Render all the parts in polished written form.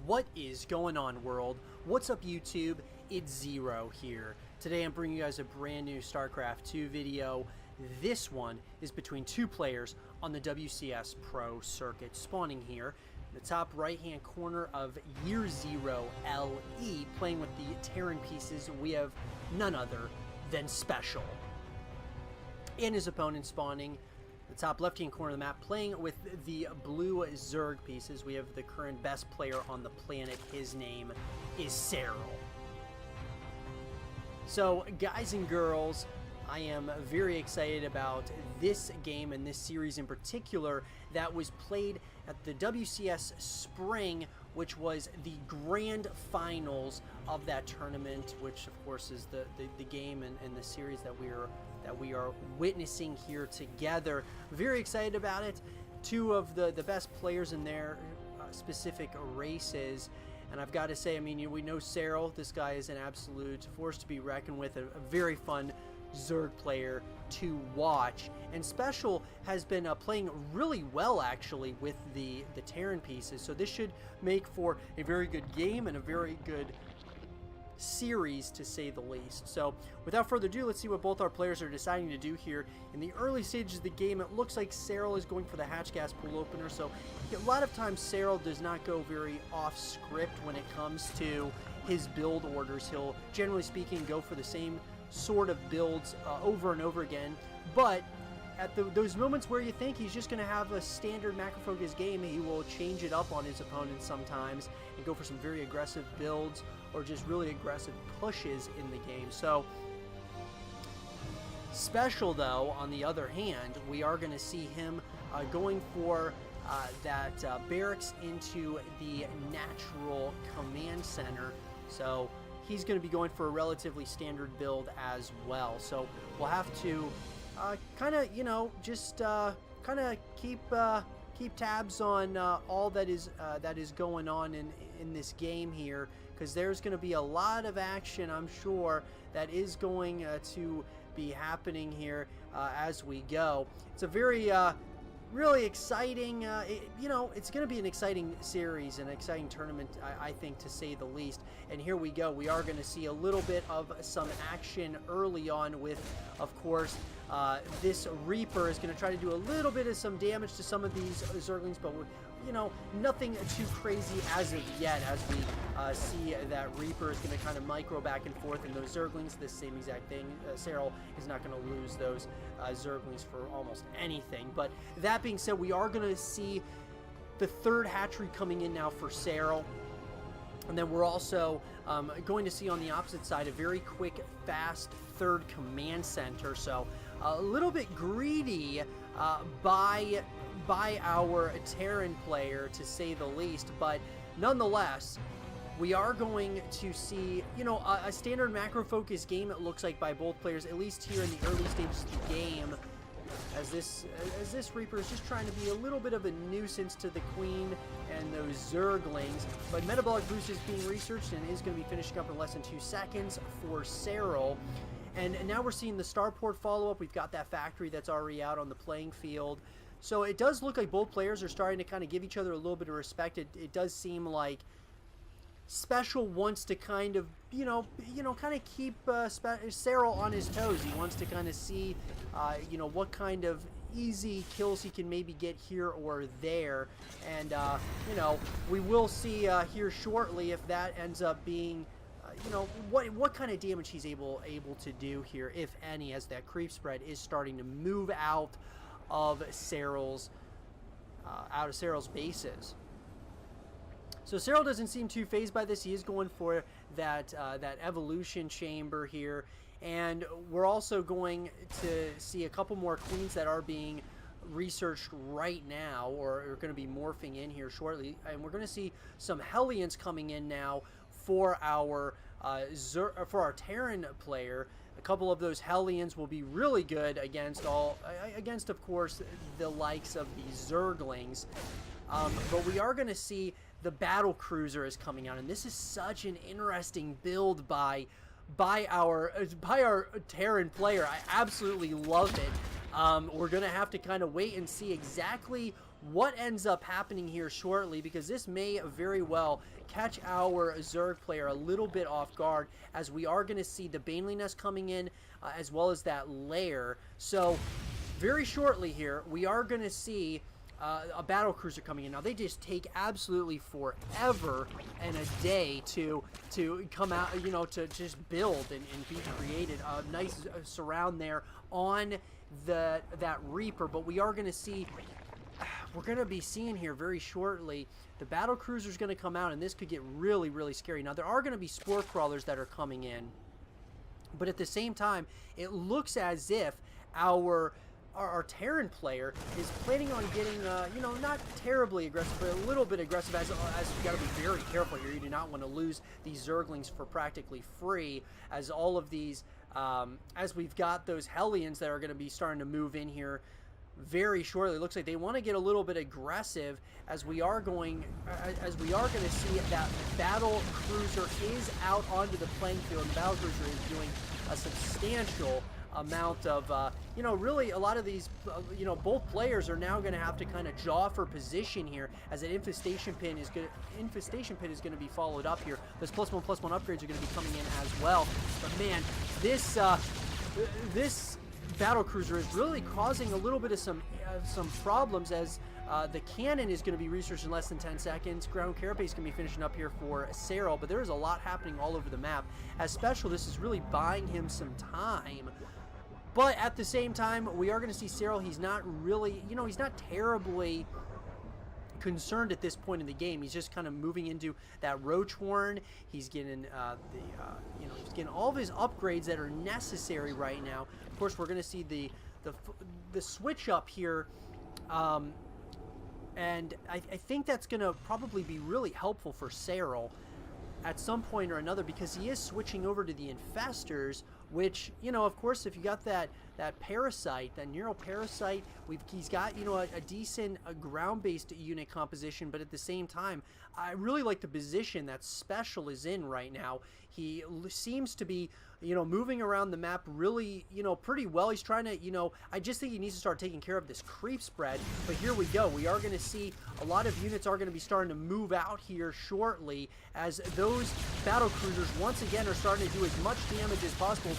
What is going on, world? What's up, YouTube? It's Zero here. Today I'm bringing you guys a brand new StarCraft 2 video. This one is between two players on the WCS Pro circuit, spawning here in the top right hand corner of Year Zero LE, playing with the Terran pieces. We have none other than SpeCial, and his opponent spawning the top left-hand corner of the map, playing with the blue Zerg pieces. We have the current best player on the planet. His name is Serral. So, guys and girls, I am very excited about this game and this series in particular that was played at the WCS Spring, which was the grand finals of that tournament, which of course is the game and the series that we are witnessing here together. Very excited about it. Two of the best players in their specific races. And I've got to say, I mean, we know Serral. This guy is an absolute force to be reckoned with, a very fun Zerg player to watch. And SpeCial has been playing really well, actually, with the Terran pieces. So this should make for a very good game and a very good series, to say the least. So without further ado, let's see what both our players are deciding to do here. In the early stages of the game, it looks like Serral is going for the hatch gas pool opener. So a lot of times Serral does not go very off script when it comes to his build orders. He'll, generally speaking, go for the same sort of builds over and over again, but at those moments where you think he's just going to have a standard macro-focused game, he will change it up on his opponents sometimes and go for some very aggressive builds or just really aggressive pushes in the game. So SpeCial, though, on the other hand, we are going to see him going for that barracks into the natural command center. So he's going to be going for a relatively standard build as well. So we'll have to kind of, you know, just kind of keep tabs on all that is going on in this game here, because there's going to be a lot of action, I'm sure, that is going to be happening here as we go. It's a very really exciting, you know, it's going to be an exciting series, an exciting tournament, I think, to say the least. And here we go. We are going to see a little bit of some action early on with, of course, this Reaper is going to try to do a little bit of some damage to some of these Zerglings, but, you know, nothing too crazy as of yet, as we see that Reaper is going to kind of micro back and forth in those Zerglings. The same exact thing. Serral is not going to lose those Zerglings for almost anything. But that being said, we are going to see the third hatchery coming in now for Serral. And then we're also going to see on the opposite side a very quick, fast third command center. So a little bit greedy by our Terran player, to say the least. But nonetheless, we are going to see, you know, a standard macro-focused game, it looks like, by both players, at least here in the early stages of the game. As this Reaper is just trying to be a little bit of a nuisance to the Queen and those Zerglings. But Metabolic Boost is being researched and is going to be finishing up in less than 2 seconds for Serral. And now we're seeing the Starport follow-up. We've got that factory that's already out on the playing field. So it does look like both players are starting to kind of give each other a little bit of respect. It does seem like SpeCial wants to kind of, you know, kind of keep Serral on his toes. He wants to kind of see, you know, what kind of easy kills he can maybe get here or there. And, you know, we will see here shortly if that ends up being, you know, what kind of damage he's able to do here, if any, as that creep spread is starting to move out of Serral's bases. So Serral doesn't seem too phased by this. He is going for that evolution chamber here, and we're also going to see a couple more queens that are being researched right now, or are going to be morphing in here shortly, and we're going to see some Hellions coming in now for our Terran player. A couple of those Hellions will be really good against of course, the likes of the Zerglings. But we are going to see the Battle Cruiser is coming out, and this is such an interesting build by our Terran player. I absolutely love it. We're going to have to kind of wait and see exactly what ends up happening here shortly, because this may very well catch our Zerg player a little bit off guard, as we are going to see the Baneley Nest coming in, as well as that lair. So very shortly here, we are going to see a battle cruiser coming in. Now, they just take absolutely forever and a day to come out, you know, to just build and be created. A nice surround there on that Reaper, but we are going to see, we're going to be seeing here very shortly, the battle cruiser is going to come out, and this could get really, really scary. Now, there are going to be spore crawlers that are coming in, but at the same time, it looks as if our Terran player is planning on getting, you know, not terribly aggressive, but a little bit aggressive, as you got to be very careful here. You do not want to lose these Zerglings for practically free, as all of these, as we've got those Hellions that are going to be starting to move in here very shortly. It looks like they want to get a little bit aggressive, as we are going to see that battle cruiser is out onto the playing field, and the battle cruiser is doing a substantial amount of, you know, really a lot of these, you know, both players are now going to have to kind of jaw for position here, as an infestation pin is going to be followed up here. Those +1/+1 upgrades are going to be coming in as well. But man, this battle cruiser is really causing a little bit of some problems, as the cannon is going to be researched in less than 10 seconds. Ground Carapace is going to be finishing up here for Serral, but there is a lot happening all over the map. As SpeCial, this is really buying him some time. But at the same time, we are going to see Serral. He's not really, you know, he's not terribly concerned at this point in the game. He's just kind of moving into that Roach Horn. He's getting you know, he's getting all of his upgrades that are necessary right now. Of course, we're going to see the switch up here, and I think that's going to probably be really helpful for Serral at some point or another, because he is switching over to the Infestors, which, you know, of course, if you got that Parasite, that Neural Parasite, he's got, you know, a decent ground-based unit composition, but at the same time, I really like the position that SpeCial is in right now. He seems to be, you know, moving around the map really, you know, pretty well. He's trying to, you know, I just think he needs to start taking care of this creep spread. But here we go. We are going to see a lot of units are going to be starting to move out here shortly, as those battle cruisers once again are starting to do as much damage as possible.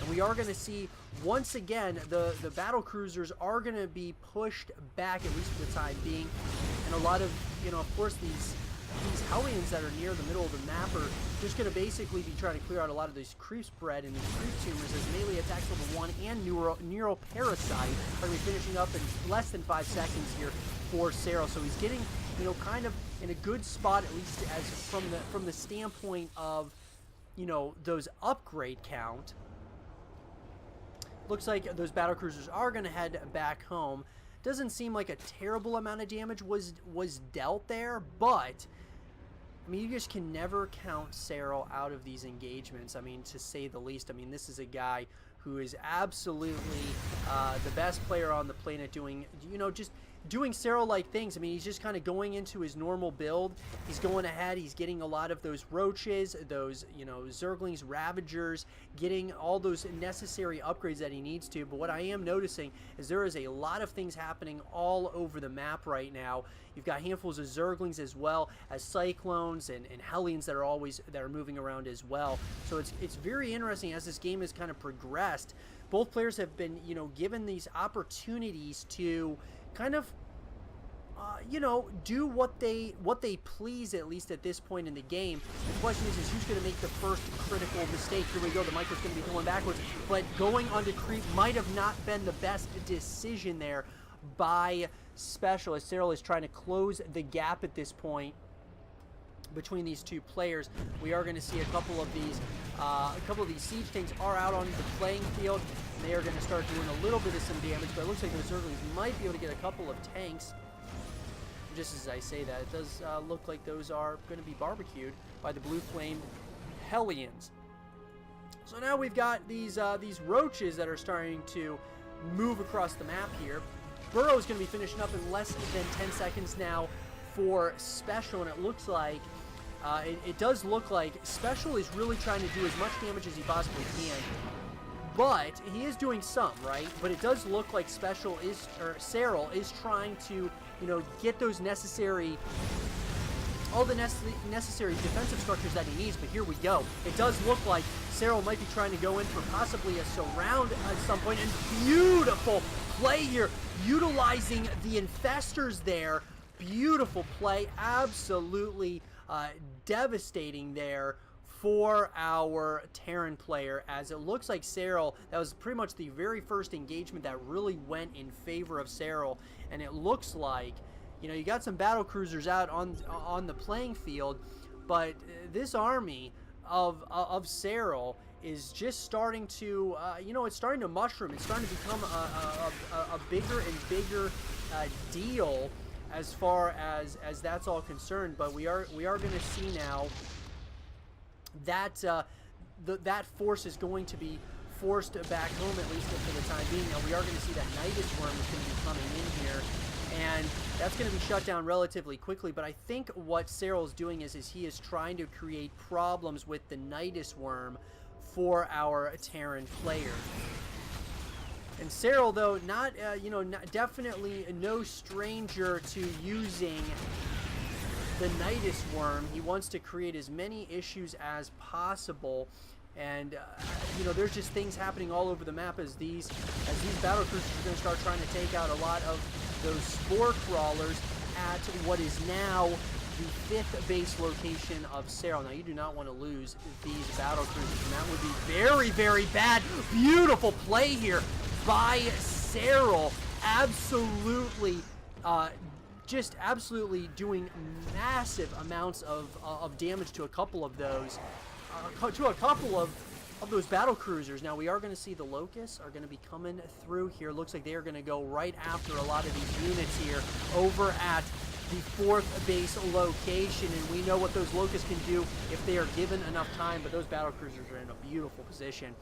And we are going to see, once again, the battle cruisers are going to be pushed back, at least for the time being. And a lot of, you know, of course, these Hellions that are near the middle of the map are just going to basically be trying to clear out a lot of these creep spread and these creep tumors, as melee attacks level 1 and Neural Parasite are going to be finishing up in less than 5 seconds here for Serral. So he's getting, you know, kind of in a good spot, at least as from the standpoint of, you know, those upgrade count. Looks like those battle cruisers are going to head back home. Doesn't seem like a terrible amount of damage was dealt there, but I mean, you just can never count Serral out of these engagements, I mean, to say the least. I mean, this is a guy who is absolutely the best player on the planet, doing, you know, just doing Serral-like things. I mean, he's just kind of going into his normal build. He's going ahead. He's getting a lot of those roaches, those, you know, Zerglings, Ravagers, getting all those necessary upgrades that he needs to. But what I am noticing is there is a lot of things happening all over the map right now. You've got handfuls of Zerglings, as well as Cyclones and Hellions that are moving around as well. So it's very interesting as this game has kind of progressed. Both players have been, you know, given these opportunities to kind of, you know, do what they please, at least at this point in the game. The question is who's going to make the first critical mistake. Here we go. The Micro's going to be going backwards, but going onto creep might have not been the best decision there by SpeCial, as Serral is trying to close the gap at this point between these two players. We are going to see a couple of these siege tanks are out on the playing field, and they are going to start doing a little bit of some damage, but it looks like those Zerglings might be able to get a couple of tanks. Just as I say that, it does look like those are going to be barbecued by the blue-flamed Hellions. So now we've got these roaches that are starting to move across the map here. Burrow is going to be finishing up in less than 10 seconds now for SpeCial, and it looks like, it does look like SpeCial is really trying to do as much damage as he possibly can. But he is doing some, right? But it does look like Serral is trying to you know, get those necessary, all the necessary defensive structures that he needs. But here we go. It does look like Serral might be trying to go in for possibly a surround at some point, and beautiful play here, utilizing the infestors there. Beautiful play, absolutely devastating there for our Terran player, as it looks like Serral, that was pretty much the very first engagement that really went in favor of Serral, and it looks like, you know, you got some battle cruisers out on the playing field, but this army of Serral is just starting to, you know, it's starting to mushroom. It's starting to become a bigger and bigger deal as far as that's all concerned. But we are going to see now that that force is going to be forced back home, at least for the time being. Now we are going to see that Nidus worm is going to be coming in here, and that's going to be shut down relatively quickly. But I think what Serral is doing is he is trying to create problems with the Nidus worm for our Terran player. And Serral, though, not you know, definitely no stranger to using the Nidus worm. He wants to create as many issues as possible, and you know, there's just things happening all over the map as these battle cruisers are going to start trying to take out a lot of those spore crawlers at what is now the 5th base location of Serral. Now, you do not want to lose these battle cruisers, and that would be very, very bad. Beautiful play here by Serral. Absolutely, just absolutely doing massive amounts of damage to a couple of those, of those battle cruisers. Now, we are going to see the Locusts are going to be coming through here. Looks like they are going to go right after a lot of these units here over at the 4th base location, and we know what those Locusts can do if they are given enough time, but those battle cruisers are in a beautiful position.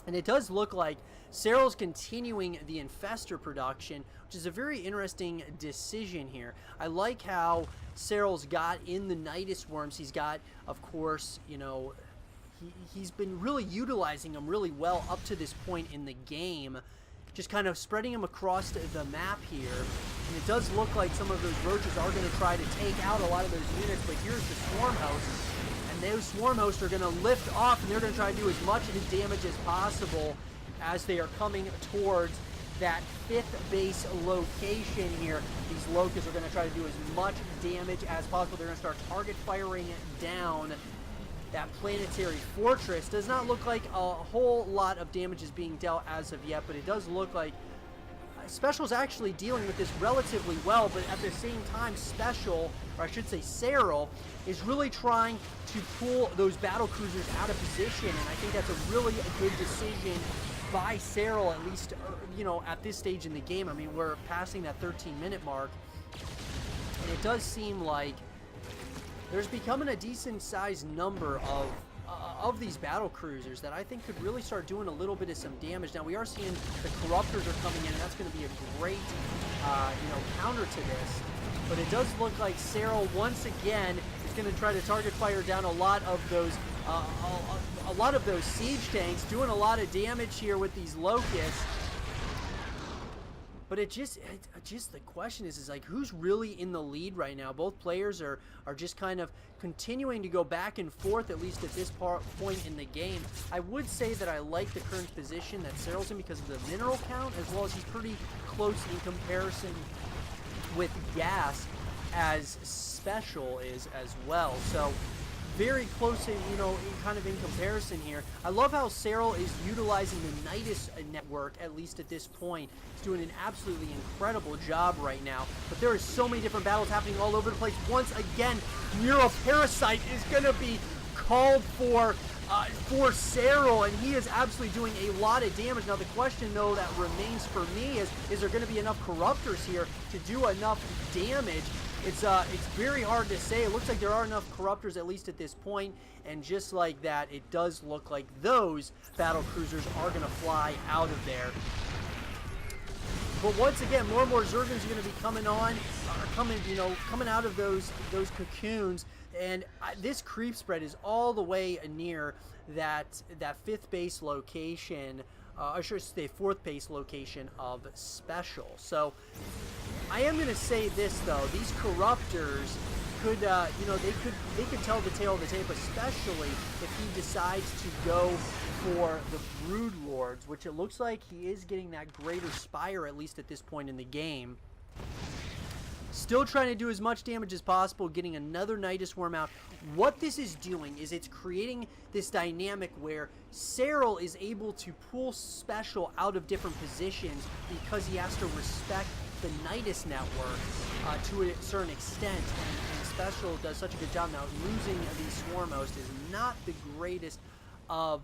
And it does look like Serral's continuing the infestor production, which is a very interesting decision here. I like how Serral's got in the Nidus worms. He's got, of course, you know, he's been really utilizing them really well up to this point in the game, just kind of spreading them across the map here. And it does look like some of those roaches are going to try to take out a lot of those units, but here's the swarm hosts. Those swarm hosts are going to lift off, and they're going to try to do as much damage as possible as they are coming towards that 5th base location here. These Locusts are going to try to do as much damage as possible. They're going to start target firing down that planetary fortress. Does not look like a whole lot of damage is being dealt as of yet, but it does look like SpeCial's actually dealing with this relatively well, but at the same time, SpeCial, or I should say Serral, is really trying to pull those battle cruisers out of position, and I think that's a really good decision by Serral, at least, you know, at this stage in the game. I mean, we're passing that 13-minute mark, and it does seem like there's becoming a decent-sized number of these battle cruisers that I think could really start doing a little bit of some damage. Now, we are seeing the Corruptors are coming in, and that's going to be a great, you know, counter to this. But it does look like Serral once again is going to try to target fire down a lot of those siege tanks, doing a lot of damage here with these Locusts. But just the question is like, who's really in the lead right now? Both players are just kind of continuing to go back and forth, at least at this point in the game. I would say that I like the current position that Serral's in because of the mineral count, as well as he's pretty close in comparison with gas as SpeCial is as well. So very close in, you know, kind of in comparison here. I love how Serral is utilizing the Nidus network, at least at this point. He's doing an absolutely incredible job right now. But there are so many different battles happening all over the place. Once again, Mural Parasite is going to be called for Serral, and he is absolutely doing a lot of damage. Now, the question, though, that remains for me is there going to be enough Corruptors here to do enough damage? It's very hard to say. It looks like there are enough Corruptors, at least at this point, and just like that, it does look like those battle cruisers are going to fly out of there. But once again, more and more Zergans are going to be coming out of those cocoons, and this creep spread is all the way near that 5th base location I should say fourth base location of SpeCial. So I am going to say this though: these corruptors could, you know, they could tell the tale of the tape, especially if he decides to go for the Brood Lords, which it looks like he is getting that Greater Spire at least at this point in the game. Still trying to do as much damage as possible, getting another Nidus Worm out. What this is doing is it's creating this dynamic where Serral is able to pull SpeCial out of different positions because he has to respect the Nidus network to a certain extent, and SpeCial does such a good job. Now, losing the Swarm Host is not the greatest of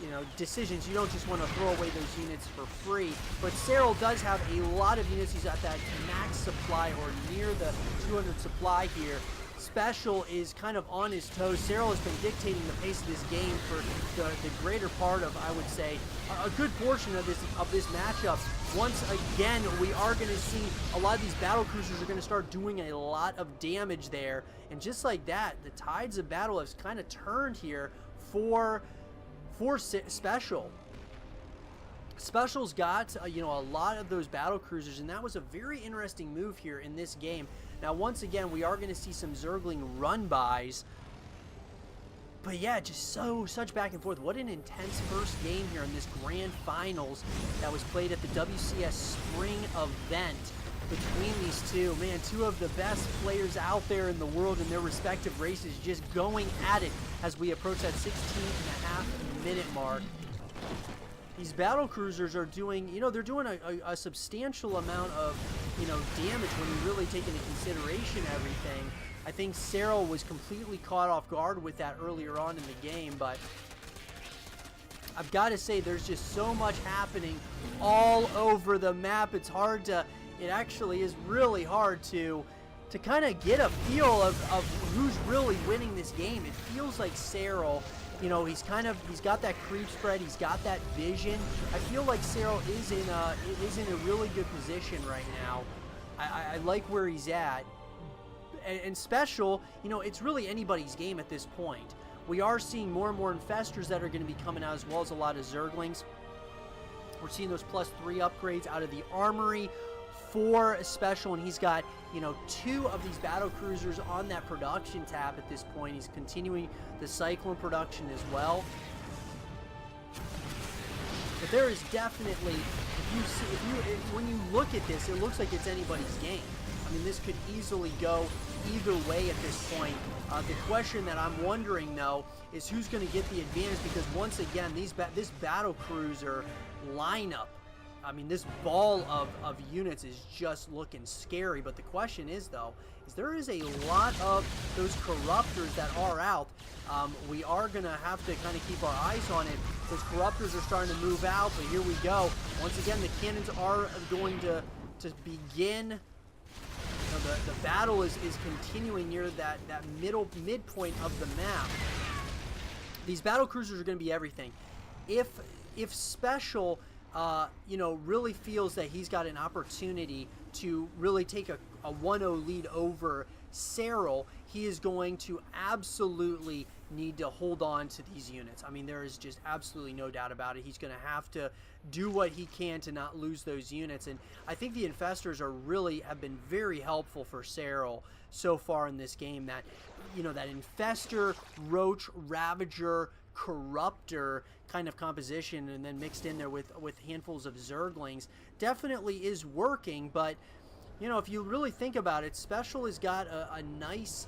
you know, decisions. You don't just want to throw away those units for free, but Serral does have a lot of units. He's at that max supply or near the 200 supply here. SpeCial is kind of on his toes. Serral has been dictating the pace of this game for the greater part of, I would say, a good portion of this matchup. Once again, we are going to see a lot of these battle cruisers are going to start doing a lot of damage there, and just like that, the tides of battle have kind of turned here for SpeCial. SpeCial's got you know, a lot of those battle cruisers, and that was a very interesting move here in this game. Now, once again, we are going to see some Zergling run-bys. But yeah, just such back and forth. What an intense first game here in this grand finals that was played at the WCS spring event between these two. Man, two of the best players out there in the world in their respective races, just going at it as we approach that 16.5-minute mark. These battle cruisers are doing, you know, they're doing a substantial amount of, you know, damage when you really take into consideration everything. I think Serral was completely caught off guard with that earlier on in the game, but I've got to say there's just so much happening all over the map. It's hard to, it actually is really hard to kind of get a feel of who's really winning this game. It feels like Serral, you know, he's got that creep spread, he's got that vision. I feel like Serral is in a really good position right now. I like where he's at. And SpeCial, you know, it's really anybody's game at this point. We are seeing more and more Infestors that are going to be coming out, as well as a lot of Zerglings. We're seeing those +3 upgrades out of the armory for SpeCial, and he's got, you know, 2 of these battle cruisers on that production tab at this point. He's continuing the Cyclone production as well. But there is definitely, when you look at this, it looks like it's anybody's game. I mean, this could easily go either way at this point. The question that I'm wondering, though, is who's going to get the advantage, because once again, this battle cruiser lineup, I mean, this ball of units is just looking scary. But the question is, though, is there is a lot of those corruptors that are out. We are going to have to kind of keep our eyes on it. Those corruptors are starting to move out, but here we go. Once again, the cannons are going to begin. The battle is continuing near that midpoint of the map. These battle cruisers are going to be everything. If SpeCial, you know, really feels that he's got an opportunity to really take a 1-0 lead over Serral, he is going to absolutely need to hold on to these units. I mean, there is just absolutely no doubt about it. He's going to have to do what he can to not lose those units, and I think the Infestors have been very helpful for Serral so far in this game. That, you know, that Infestor, Roach, Ravager, Corruptor kind of composition, and then mixed in there with handfuls of Zerglings, definitely is working. But, you know, if you really think about it, SpeCial has got a nice,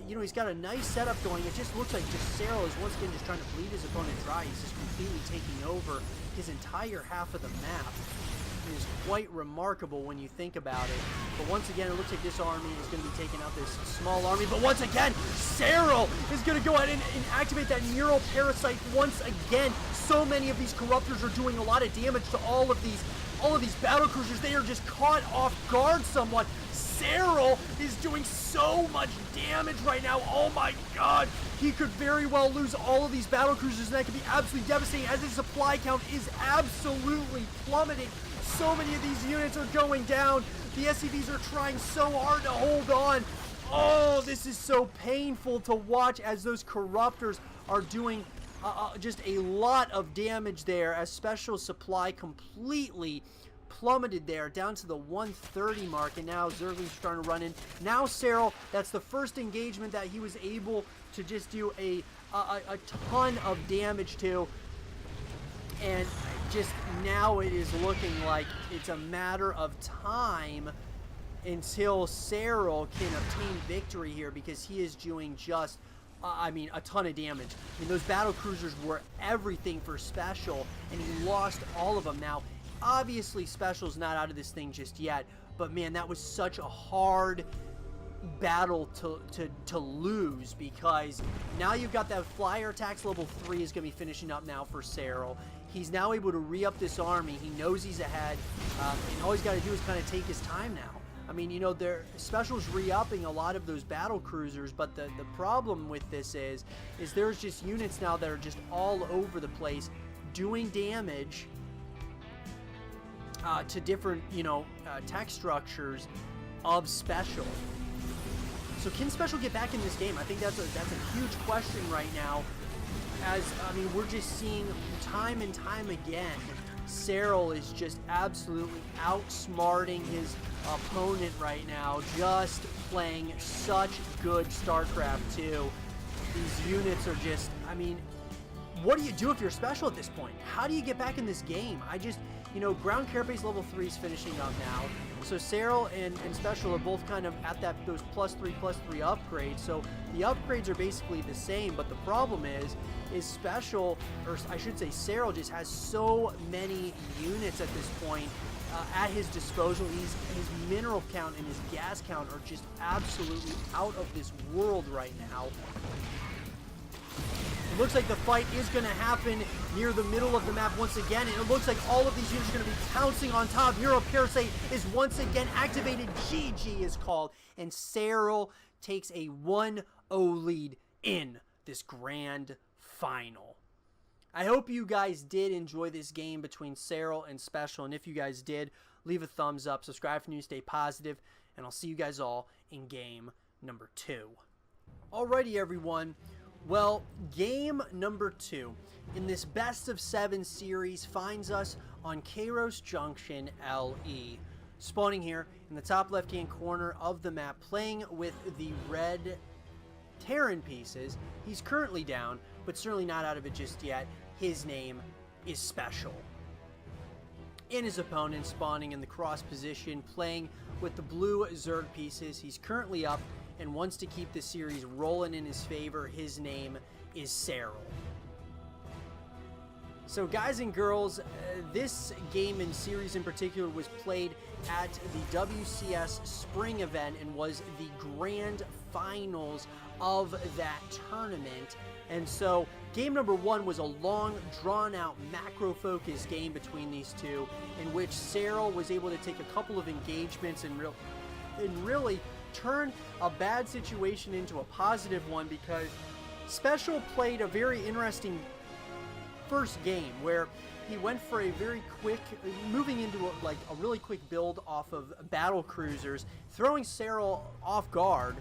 you know, he's got a nice setup going. It just looks like Serral is once again just trying to bleed his opponent dry. He's just completely taking over his entire half of the map. It is quite remarkable when you think about it. But once again, it looks like this army is going to be taking out this small army. But once again, Serral is going to go ahead and activate that Neural Parasite once again. So many of these Corruptors are doing a lot of damage to all of these battle cruisers. They are just caught off guard somewhat. Serral is doing so much damage right now. Oh my god. He could very well lose all of these battle cruisers, and that could be absolutely devastating, as his supply count is absolutely plummeting. So many of these units are going down. The SCVs are trying so hard to hold on. Oh, this is so painful to watch as those Corruptors are doing just a lot of damage there as Special supply completely plummeted there down to the 130 mark, and now Zergling's starting to run in. Now Serral, that's the first engagement that he was able to just do a ton of damage to, and just now it is looking like it's a matter of time until Serral can obtain victory here, because he is doing just I mean, a ton of damage. I mean, those battle cruisers were everything for Special, and he lost all of them. Now, obviously, Special's not out of this thing just yet, but man, that was such a hard battle to lose, because now you've got that flyer attacks level 3 is going to be finishing up now for Serral. He's now able to re-up this army. He knows he's ahead, and all he's got to do is kind of take his time now. I mean, you know, Special's re-upping a lot of those battle cruisers, but the problem with this is there's just units now that are just all over the place doing damage to different, you know, tech structures of Special. So can Special get back in this game? I think that's a huge question right now, as, I mean, we're just seeing time and time again, Serral is just absolutely outsmarting his opponent right now, just playing such good StarCraft 2. These units are just, I mean, what do you do if you're Special at this point? How do you get back in this game? You know, ground carapace level 3 is finishing up now. So Serral and Special are both kind of at those +3/+3 upgrades. So the upgrades are basically the same, but the problem is Special, or I should say Serral, just has so many units at this point at his disposal. His mineral count and his gas count are just absolutely out of this world right now. It looks like the fight is going to happen near the middle of the map once again, and it looks like all of these units are going to be pouncing on top. Neuroparasite is once again activated. GG is called, and Serral takes a 1-0 lead in this grand final. I hope you guys did enjoy this game between Serral and Special, and if you guys did, leave a thumbs up, subscribe for news, stay positive, and I'll see you guys all in game number 2. Alrighty, everyone. Well, game number 2 in this best of 7 series finds us on Kairos Junction LE. Spawning here in the top left-hand corner of the map, playing with the red Terran pieces. He's currently down, but certainly not out of it just yet. His name is Special. And his opponent spawning in the cross position, playing with the blue Zerg pieces. He's currently up and wants to keep the series rolling in his favor. His name is Serral. So guys and girls, this game and series in particular was played at the WCS spring event and was the grand finals of that tournament. And so game number 1 was a long, drawn-out, macro-focused game between these two, in which Serral was able to take a couple of engagements and really turn a bad situation into a positive one, because Special played a very interesting first game where he went for a very quick, moving into a really quick build off of battle cruisers, throwing Serral off guard,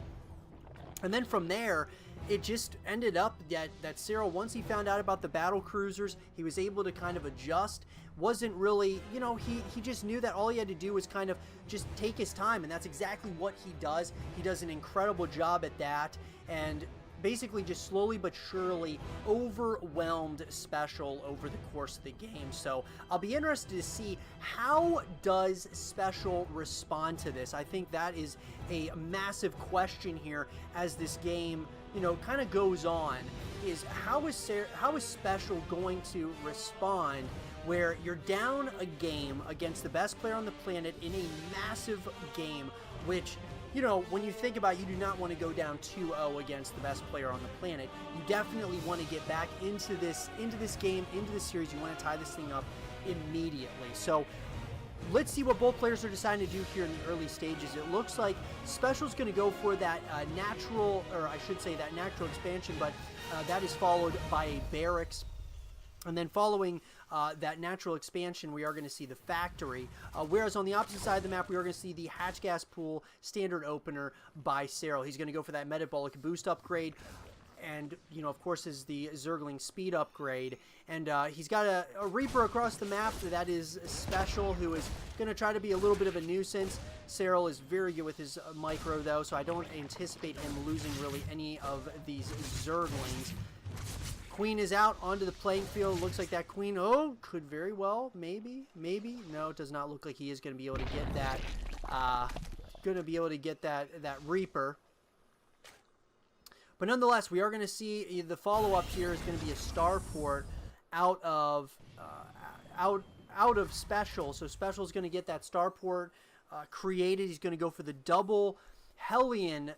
and then from there it just ended up that Serral, once he found out about the battle cruisers, he was able to kind of adjust. Wasn't really, you know, he just knew that all he had to do was kind of just take his time, and that's exactly what he does. He does an incredible job at that, and basically just slowly but surely overwhelmed Special over the course of the game. So I'll be interested to see, how does Special respond to this? I think that is a massive question here as this game, you know, kind of goes on, is how is Special going to respond where you're down a game against the best player on the planet in a massive game, which, you know, when you think about it, you do not want to go down 2-0 against the best player on the planet. You definitely want to get back into this game, into this series. You want to tie this thing up immediately. So let's see what both players are deciding to do here in the early stages. It looks like Special's going to go for that natural, or I should say that natural expansion, but that is followed by a barracks. And then following that natural expansion, we are going to see the factory. Whereas on the opposite side of the map, we are going to see the hatch gas pool standard opener by Serral. He's going to go for that metabolic boost upgrade. and, you know, of course, is the Zergling speed upgrade. And he's got a Reaper across the map. That is SpeCial, who is going to try to be a little bit of a nuisance. Serral is very good with his micro, though, so I don't anticipate him losing really any of these Zerglings. Queen is out onto the playing field. Looks like that Queen, oh, could very well, maybe. No, it does not look like he is going to be able to get that, that Reaper. But nonetheless, we are going to see the follow-up here is going to be a starport out of SpeCial. So SpeCial is going to get that starport created. He's going to go for the double Hellion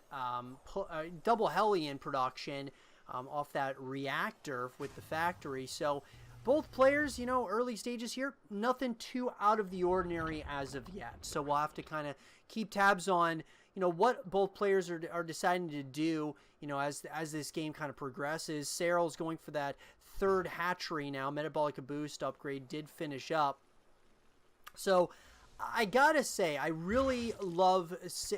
production off that reactor with the factory. So both players, you know, early stages here, nothing too out of the ordinary as of yet. So we'll have to kind of keep tabs on, you know, what both players are deciding to do, you know, as this game kind of progresses. Serral's going for that third hatchery now. Metabolic boost upgrade did finish up. So I gotta say, I really love,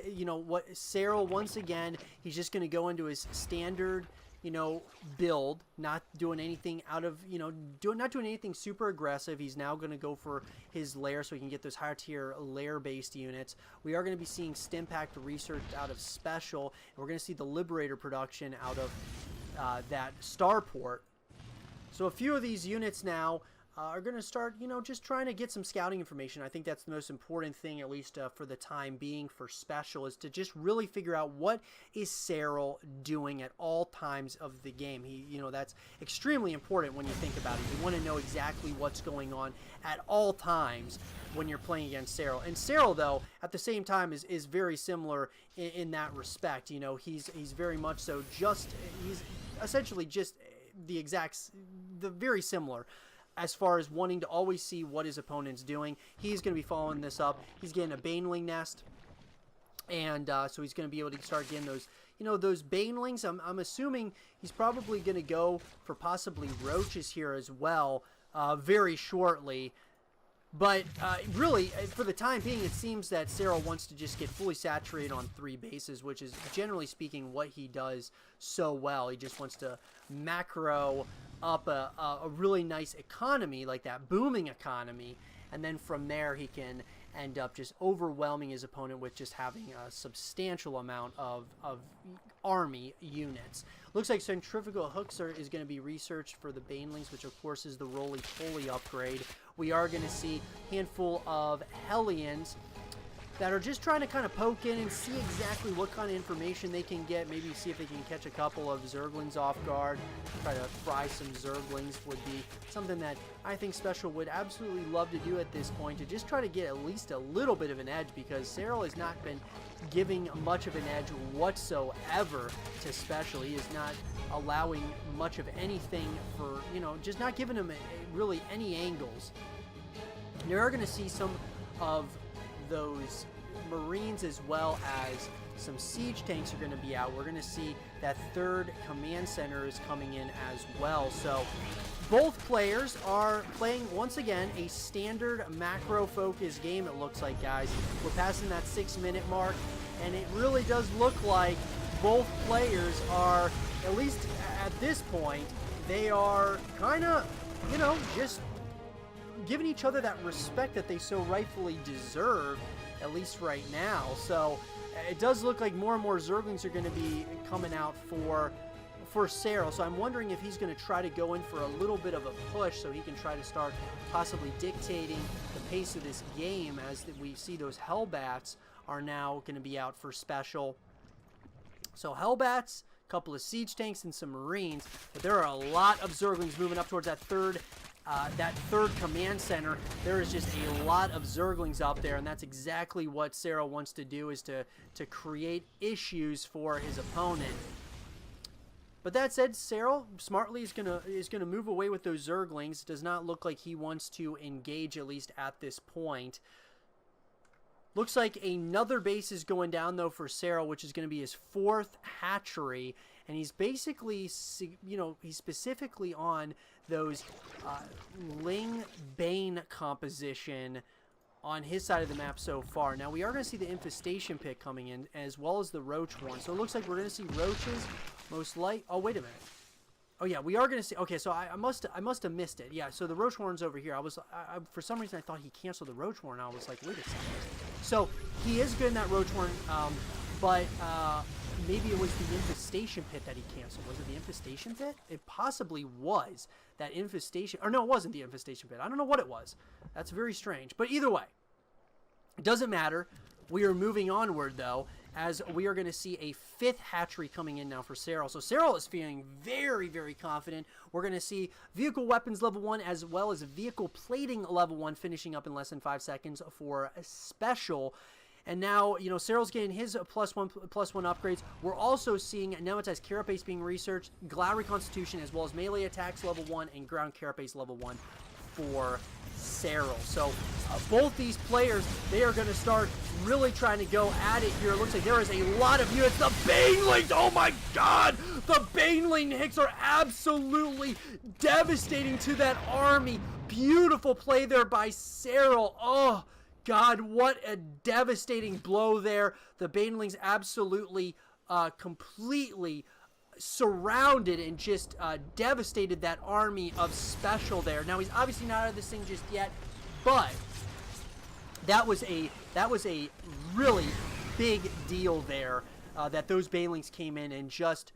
you know, what Serral, once again, he's just going to go into his standard, you know, build, not doing anything out of, you know, not doing anything super aggressive. He's now going to go for his lair so he can get those higher tier lair-based units. We are going to be seeing Stimpact research out of SpeCial, and we're going to see the Liberator production out of that starport. So a few of these units now are going to start, you know, just trying to get some scouting information. I think that's the most important thing, at least for the time being for SpeCial, is to just really figure out what is Serral doing at all times of the game. You know, that's extremely important when you think about it. You want to know exactly what's going on at all times when you're playing against Serral. And Serral, though, at the same time is very similar in that respect. You know, he's very much so he's essentially just the very similar as far as wanting to always see what his opponent's doing. He's going to be following this up. He's getting a Baneling nest, and so he's going to be able to start getting those, you know, those Banelings. I'm assuming he's probably going to go for possibly roaches here as well very shortly. But really, for the time being, it seems that Serral wants to just get fully saturated on 3 bases, which is generally speaking what he does so well. He just wants to macro up a really nice economy, like that booming economy, and then from there he can end up just overwhelming his opponent with just having a substantial amount of army units. Looks like centrifugal hooks is going to be researched for the Banelings, which of course is the roly-poly upgrade. We are going to see a handful of Hellions that are just trying to kind of poke in and see exactly what kind of information they can get. Maybe see if they can catch a couple of Zerglings off guard. Try to fry some Zerglings would be something that I think SpeCial would absolutely love to do at this point, to just try to get at least a little bit of an edge, because Serral has not been giving much of an edge whatsoever to SpeCial. He is not allowing much of anything for, you know, just not giving him really any angles. And you are going to see some of those Marines as well as some siege tanks are going to be out. We're going to see that third command center is coming in as well. So both players are playing, once again, a standard macro focus game, it looks like, guys. We're passing that 6-minute mark, and it really does look like both players are, at least at this point, they are kind of, you know, just giving each other that respect that they so rightfully deserve, at least right now. So it does look like more and more Zerglings are going to be coming out for Serral. So I'm wondering if he's going to try to go in for a little bit of a push so he can try to start possibly dictating the pace of this game, as we see those Hellbats are now going to be out for SpeCial. So Hellbats, a couple of siege tanks, and some Marines, but there are a lot of Zerglings moving up towards that third command center. There is just a lot of Zerglings up there, and that's exactly what Serral wants to do, is to create issues for his opponent. But that said, Serral smartly is gonna move away with those Zerglings. It does not look like he wants to engage, at least at this point. Looks like another base is going down, though, for Serral, which is going to be his 4th hatchery. And he's basically, you know, he's specifically on those Ling Bane composition on his side of the map so far. Now, we are going to see the Infestation Pit coming in, as well as the Roach one. So it looks like we're going to see Roaches Most light. Oh, wait a minute. Oh yeah, we are gonna see. Okay, so I must have missed it. Yeah, so the Roach Horn's over here. For some reason I thought he canceled the Roach Horn. I was like, wait a second. So he is good in that Roach Horn, but maybe it was the Infestation Pit that he canceled. Was it the Infestation Pit? It possibly was that Infestation. Or no, it wasn't the Infestation Pit. I don't know what it was. That's very strange. But either way, it doesn't matter. We are moving onward though, as we are going to see a 5th hatchery coming in now for Serral. So Serral is feeling very, very confident. We're going to see vehicle weapons level 1 as well as vehicle plating level 1 finishing up in less than 5 seconds for a SpeCial. And now, you know, Serral's getting his +1 upgrades. We're also seeing Nematized Carapace being researched, Glowry Constitution, as well as melee attacks level 1 and ground Carapace level 1 for Serral. So both these players, they are going to start really trying to go at it here. It looks like there is a lot of units. The Banelings, oh my god! The Baneling hits are absolutely devastating to that army. Beautiful play there by Serral. Oh god, what a devastating blow there. The Banelings absolutely completely surrounded and just devastated that army of SpeCial there. Now he's obviously not out of this thing just yet, but that was a really big deal there, that those Banelings came in and just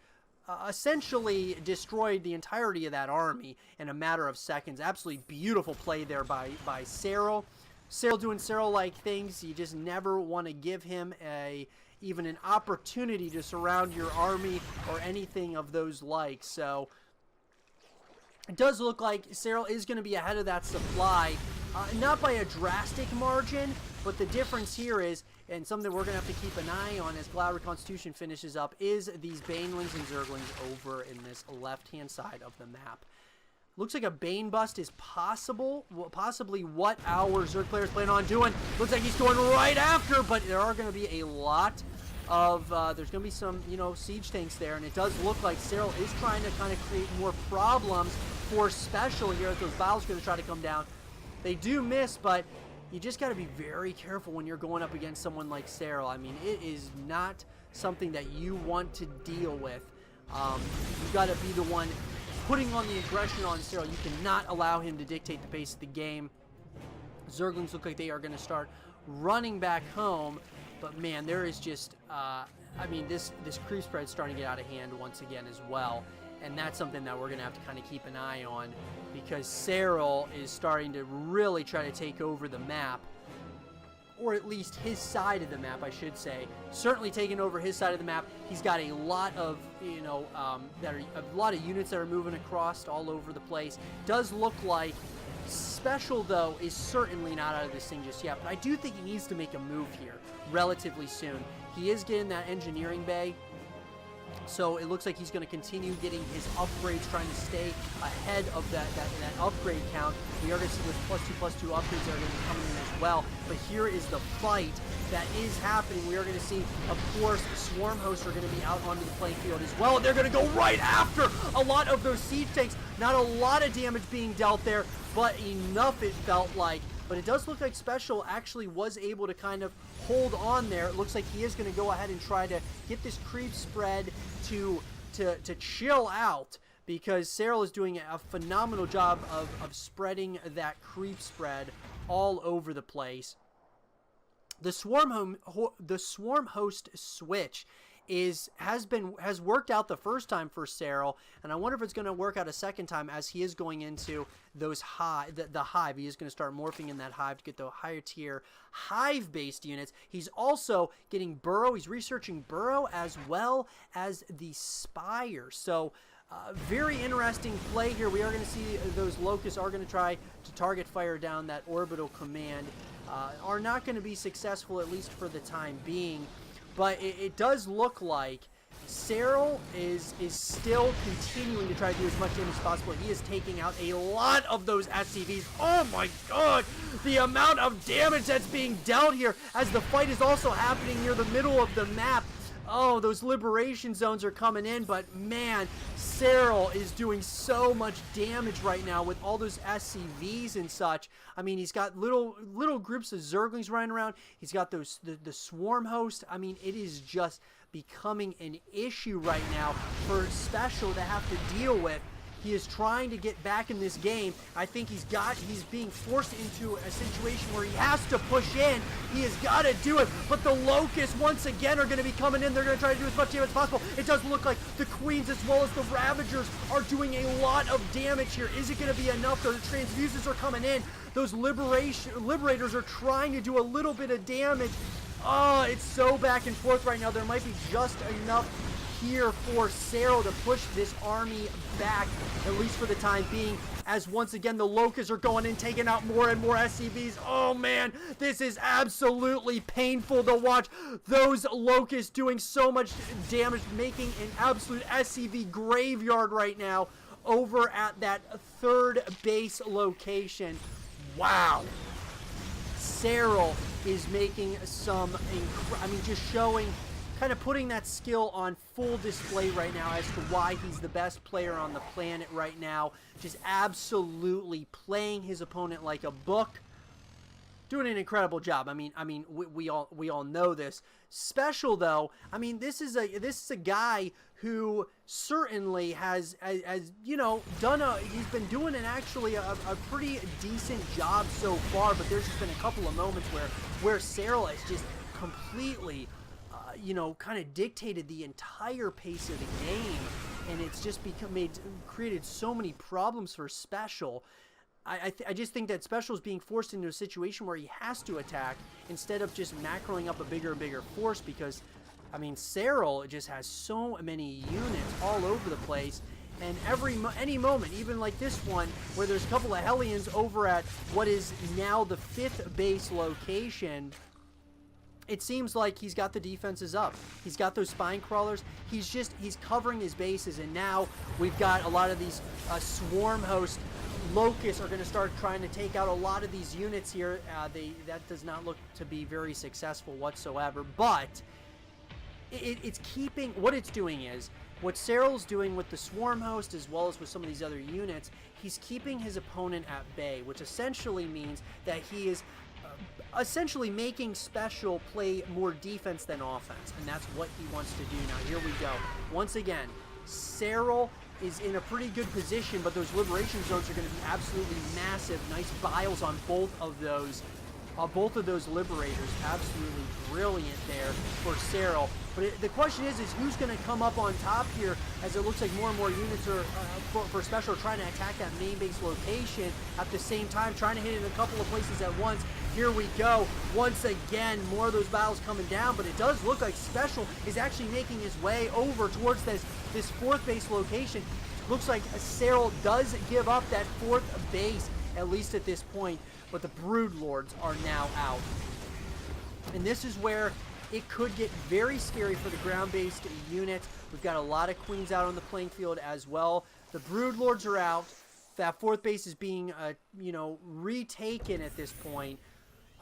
essentially destroyed the entirety of that army in a matter of seconds. Absolutely beautiful play there by Serral. Serral doing Serral-like things. You just never want to give him even an opportunity to surround your army or anything of those like. So it does look like Serral is going to be ahead of that supply, not by a drastic margin, but the difference here is, and something we're going to have to keep an eye on as Glowry Constitution finishes up, is these Banelings and Zerglings over in this left-hand side of the map. Looks like a Bane bust is possible, possibly what our Zerg players plan on doing. Looks like he's going right after, but there are going to be a lot of, there's going to be some, you know, siege tanks there, and it does look like Serral is trying to kind of create more problems for SpeCial here as those battles are going to try to come down. They do miss, but you just got to be very careful when you're going up against someone like Serral. I mean, it is not something that you want to deal with. You got to be the one putting on the aggression on Serral. You cannot allow him to dictate the pace of the game. Zerglings look like they are going to start running back home, but man, there is just, I mean, this creep spread is starting to get out of hand once again as well, and that's something that we're going to have to kind of keep an eye on, because Serral is starting to really try to take over the map, or at least his side of the map, I should say. Certainly taking over his side of the map. He's got a lot of, you know, a lot of units that are moving across all over the place. Does look like SpeCial, though, is certainly not out of this thing just yet, but I do think he needs to make a move here relatively soon. He is getting that engineering bay, so it looks like he's going to continue getting his upgrades, trying to stay ahead of that upgrade count. We are going to see those +2/+2 upgrades that are going to be coming in as well. But here is the fight that is happening. We are going to see, of course, Swarm Hosts are going to be out onto the playing field as well. They're going to go right after a lot of those siege tanks. Not a lot of damage being dealt there, but enough it felt like. But it does look like SpeCial actually was able to kind of hold on there. It looks like he is going to go ahead and try to get this creep spread to chill out, because Serral is doing a phenomenal job of spreading that creep spread all over the place. The Swarm Host switch has worked out the first time for Serral, and I wonder if it's going to work out a second time, as he is going into those the hive. He is going to start morphing in that hive to get the higher tier hive-based units. He's also getting burrow. He's researching burrow as well as the spire. So very interesting play here. We are going to see those locusts are going to try to target fire down that orbital command. Are not going to be successful, at least for the time being. But it does look like Serral is still continuing to try to do as much damage as possible. He is taking out a lot of those SCVs. Oh my god! The amount of damage that's being dealt here, as the fight is also happening near the middle of the map. Oh, those liberation zones are coming in, but man, Serral is doing so much damage right now with all those SCVs and such. I mean, he's got little groups of Zerglings running around. He's got the Swarm Host. I mean, it is just becoming an issue right now for SpeCial to have to deal with. He is trying to get back in this game. I think he's being forced into a situation where he has to push in. He has got to do it. But the Locusts, once again, are going to be coming in. They're going to try to do as much damage as possible. It does look like the Queens as well as the Ravagers are doing a lot of damage here. Is it going to be enough? Those transfuses are coming in. Those Liberators are trying to do a little bit of damage. Oh, it's so back and forth right now. There might be just enough here for Serral to push this army back, at least for the time being, as once again the Locusts are going in, taking out more and more SCVs. Oh man, this is absolutely painful to watch. Those Locusts doing so much damage, making an absolute SCV graveyard right now over at that third base location. Wow. Serral is making some, just showing, kind of putting that skill on full display right now as to why he's the best player on the planet right now. Just absolutely playing his opponent like a book. Doing an incredible job. We all know this. SpeCial though, this is a guy who certainly has he's been doing a pretty decent job so far, but there's just been a couple of moments where Serral has just completely kind of dictated the entire pace of the game, and it's just created so many problems for SpeCial. I just think that SpeCial is being forced into a situation where he has to attack instead of just macroing up a bigger and bigger force, because Serral just has so many units all over the place, and any moment, even like this one where there's a couple of Hellions over at what is now the 5th base location, it seems like he's got the defenses up. He's got those spine crawlers. He's covering his bases, and now we've got a lot of these swarm host Locusts are going to start trying to take out a lot of these units here. That does not look to be very successful whatsoever, but it's keeping, what it's doing is, what Serral's doing with the swarm host as well as with some of these other units, he's keeping his opponent at bay, which essentially means that he is essentially making SpeCial play more defense than offense, and that's what he wants to do. Now here we go. Once again, Serral is in a pretty good position, but those liberation zones are going to be absolutely massive. Nice biles on both of those liberators. Absolutely brilliant there for Serral. But the question is who's going to come up on top here, as it looks like more and more units are for SpeCial trying to attack that main base location at the same time, trying to hit it in a couple of places at once. Here we go. Once again, more of those battles coming down, but it does look like SpeCial is actually making his way over towards this 4th base location. Looks like Serral does give up that 4th base, at least at this point, but the Brood Lords are now out. And this is where it could get very scary for the ground-based units. We've got a lot of Queens out on the playing field as well. The Brood Lords are out. That 4th base is being, retaken at this point.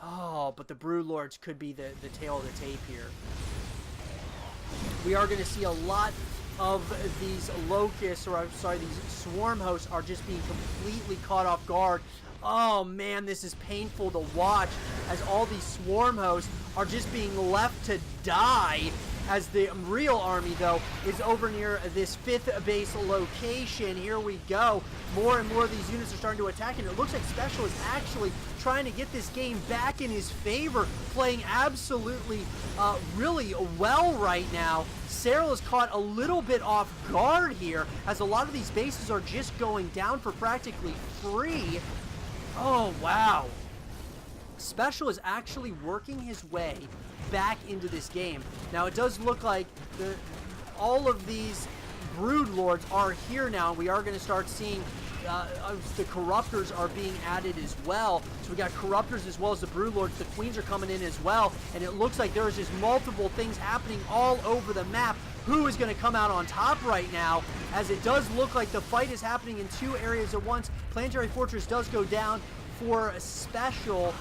Oh, but the Brood Lords could be the tail of the tape here. We are going to see a lot of these Locusts, or I'm sorry, these Swarm Hosts are just being completely caught off guard. Oh man, this is painful to watch as all these Swarm Hosts are just being left to die, as the real army though is over near this 5th base location. Here we go. More and more of these units are starting to attack, and it looks like SpeCial is actually trying to get this game back in his favor, playing absolutely really well right now. Serral is caught a little bit off guard here, as a lot of these bases are just going down for practically free. Oh wow. SpeCial is actually working his way back into this game. Now it does look like all of these Brood Lords are here now, and we are going to start seeing the Corruptors are being added as well. So we got Corruptors as well as the Brood Lords. The Queens are coming in as well, and it looks like there's just multiple things happening all over the map. Who is going to come out on top right now, as it does look like the fight is happening in 2 areas at once. Planetary Fortress does go down for SpeCial,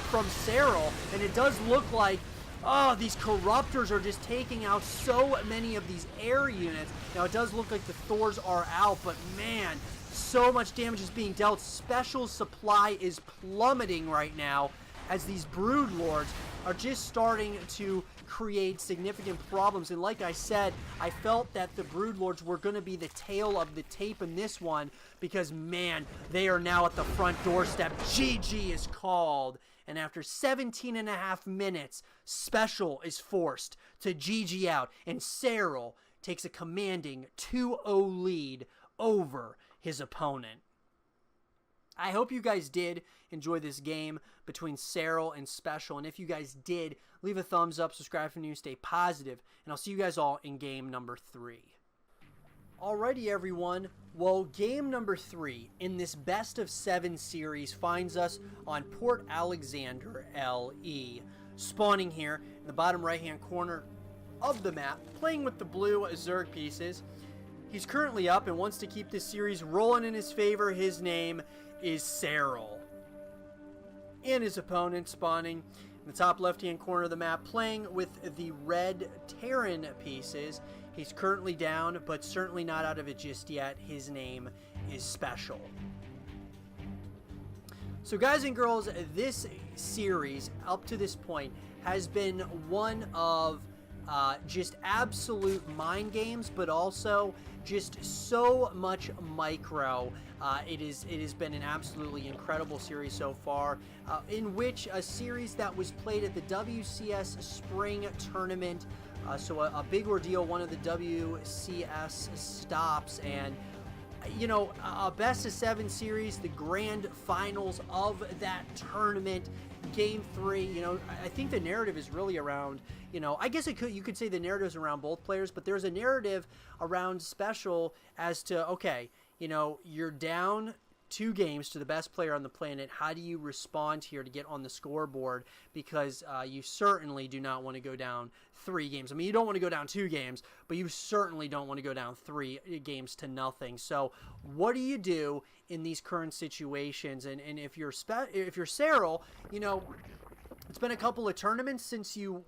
from Serral, and it does look like, oh, these Corruptors are just taking out so many of these air units. Now it does look like the Thors are out, but man, so much damage is being dealt. SpeCial's supply is plummeting right now, as these Brood Lords are just starting to create significant problems. And like I said, I felt that the Broodlords were going to be the tail of the tape in this one because, man, they are now at the front doorstep. GG is called. And after 17.5 minutes, SpeCial is forced to GG out, and Serral takes a commanding 2-0 lead over his opponent. I hope you guys did enjoy this game between Serral and SpeCial, and if you guys did, leave a thumbs up, subscribe if you're new, stay positive, and I'll see you guys all in game number 3. Alrighty, everyone. Well, game number 3 in this best of 7 series finds us on Port Alexander, LE. Spawning here in the bottom right-hand corner of the map, playing with the blue Zerg pieces. He's currently up and wants to keep this series rolling in his favor. His name is Serral. And his opponent spawning in the top left-hand corner of the map, playing with the red Terran pieces. He's currently down, but certainly not out of it just yet. His name is SpeCial. So guys and girls, this series up to this point has been one of just absolute mind games, but also just so much micro. It has been an absolutely incredible series so far, in which a series that was played at the WCS Spring Tournament. So a big ordeal, one of the WCS stops, and you know, a best of 7 series, the grand finals of that tournament, game 3. You know, I think the narrative is really around, you know, I guess you could say the narrative is around both players, but there's a narrative around SpeCial as to, okay, you know, you're down 2 games to the best player on the planet. How do you respond here to get on the scoreboard? Because you certainly do not want to go down 3 games. I mean, you don't want to go down 2 games, but you certainly don't want to go down 3 games to nothing. So what do you do in these current situations? And if you're Serral, you know, it's been a couple of tournaments since you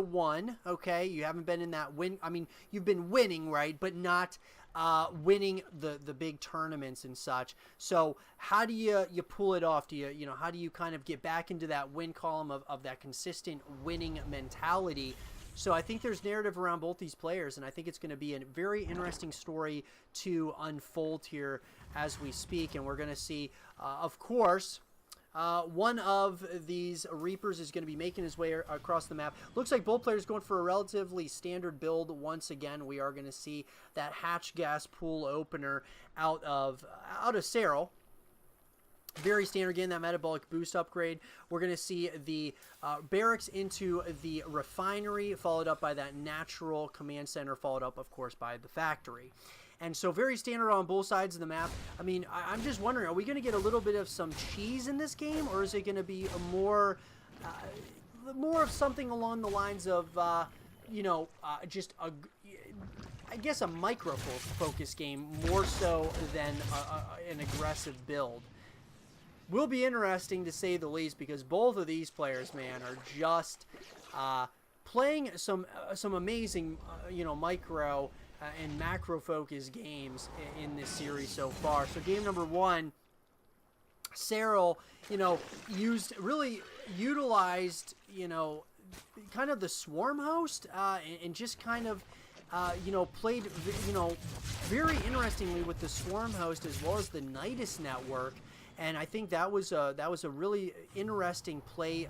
won. Okay, you haven't been in that win. I mean, you've been winning, right? But not winning the big tournaments and such. So how do you pull it off? Do you know, how do you kind of get back into that win column of that consistent winning mentality? So I think there's narrative around both these players, and I think it's going to be a very interesting story to unfold here as we speak. And we're going to see, of course, one of these Reapers is going to be making his way across the map. Looks like both players going for a relatively standard build. Once again, we are going to see that hatch gas pool opener out of Serral. Very standard again, that metabolic boost upgrade. We're going to see the barracks into the refinery, followed up by that natural command center, followed up, of course, by the factory. And so very standard on both sides of the map. I mean, I'm just wondering, are we going to get a little bit of some cheese in this game, or is it going to be a more of something along the lines of, you know, just a, I guess, a micro-focus game more so than an aggressive build? Will be interesting to say the least, because both of these players, man, are just playing some amazing, you know, micro and macro focus games in this series so far. So game number 1, Serral, you know, utilized, you know, kind of the swarm host and just kind of you know, played, you know, very interestingly with the swarm host as well as the Nidus network. And I think that was a really interesting play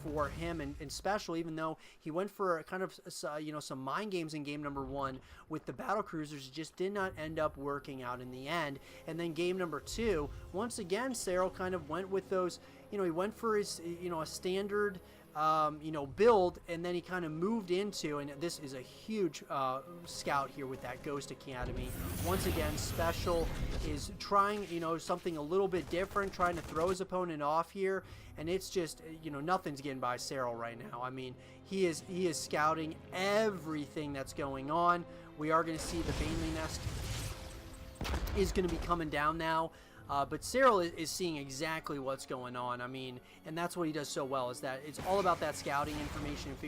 for him and SpeCial, even though he went for kind of, you know, some mind games in game number 1 with the battle cruisers. Just did not end up working out in the end. And then game number 2, once again, Serral kind of went with those, you know, he went for his, you know, a standard, you know, build, and then he kind of moved into, and this is a huge scout here with that Ghost Academy. Once again, SpeCial is trying, you know, something a little bit different, trying to throw his opponent off here, and it's just, you know, nothing's getting by Serral right now. I mean, he is scouting everything that's going on. We are going to see the Baneley Nest is going to be coming down now. But Serral is seeing exactly what's going on. I mean, and that's what he does so well, is that it's all about that scouting information and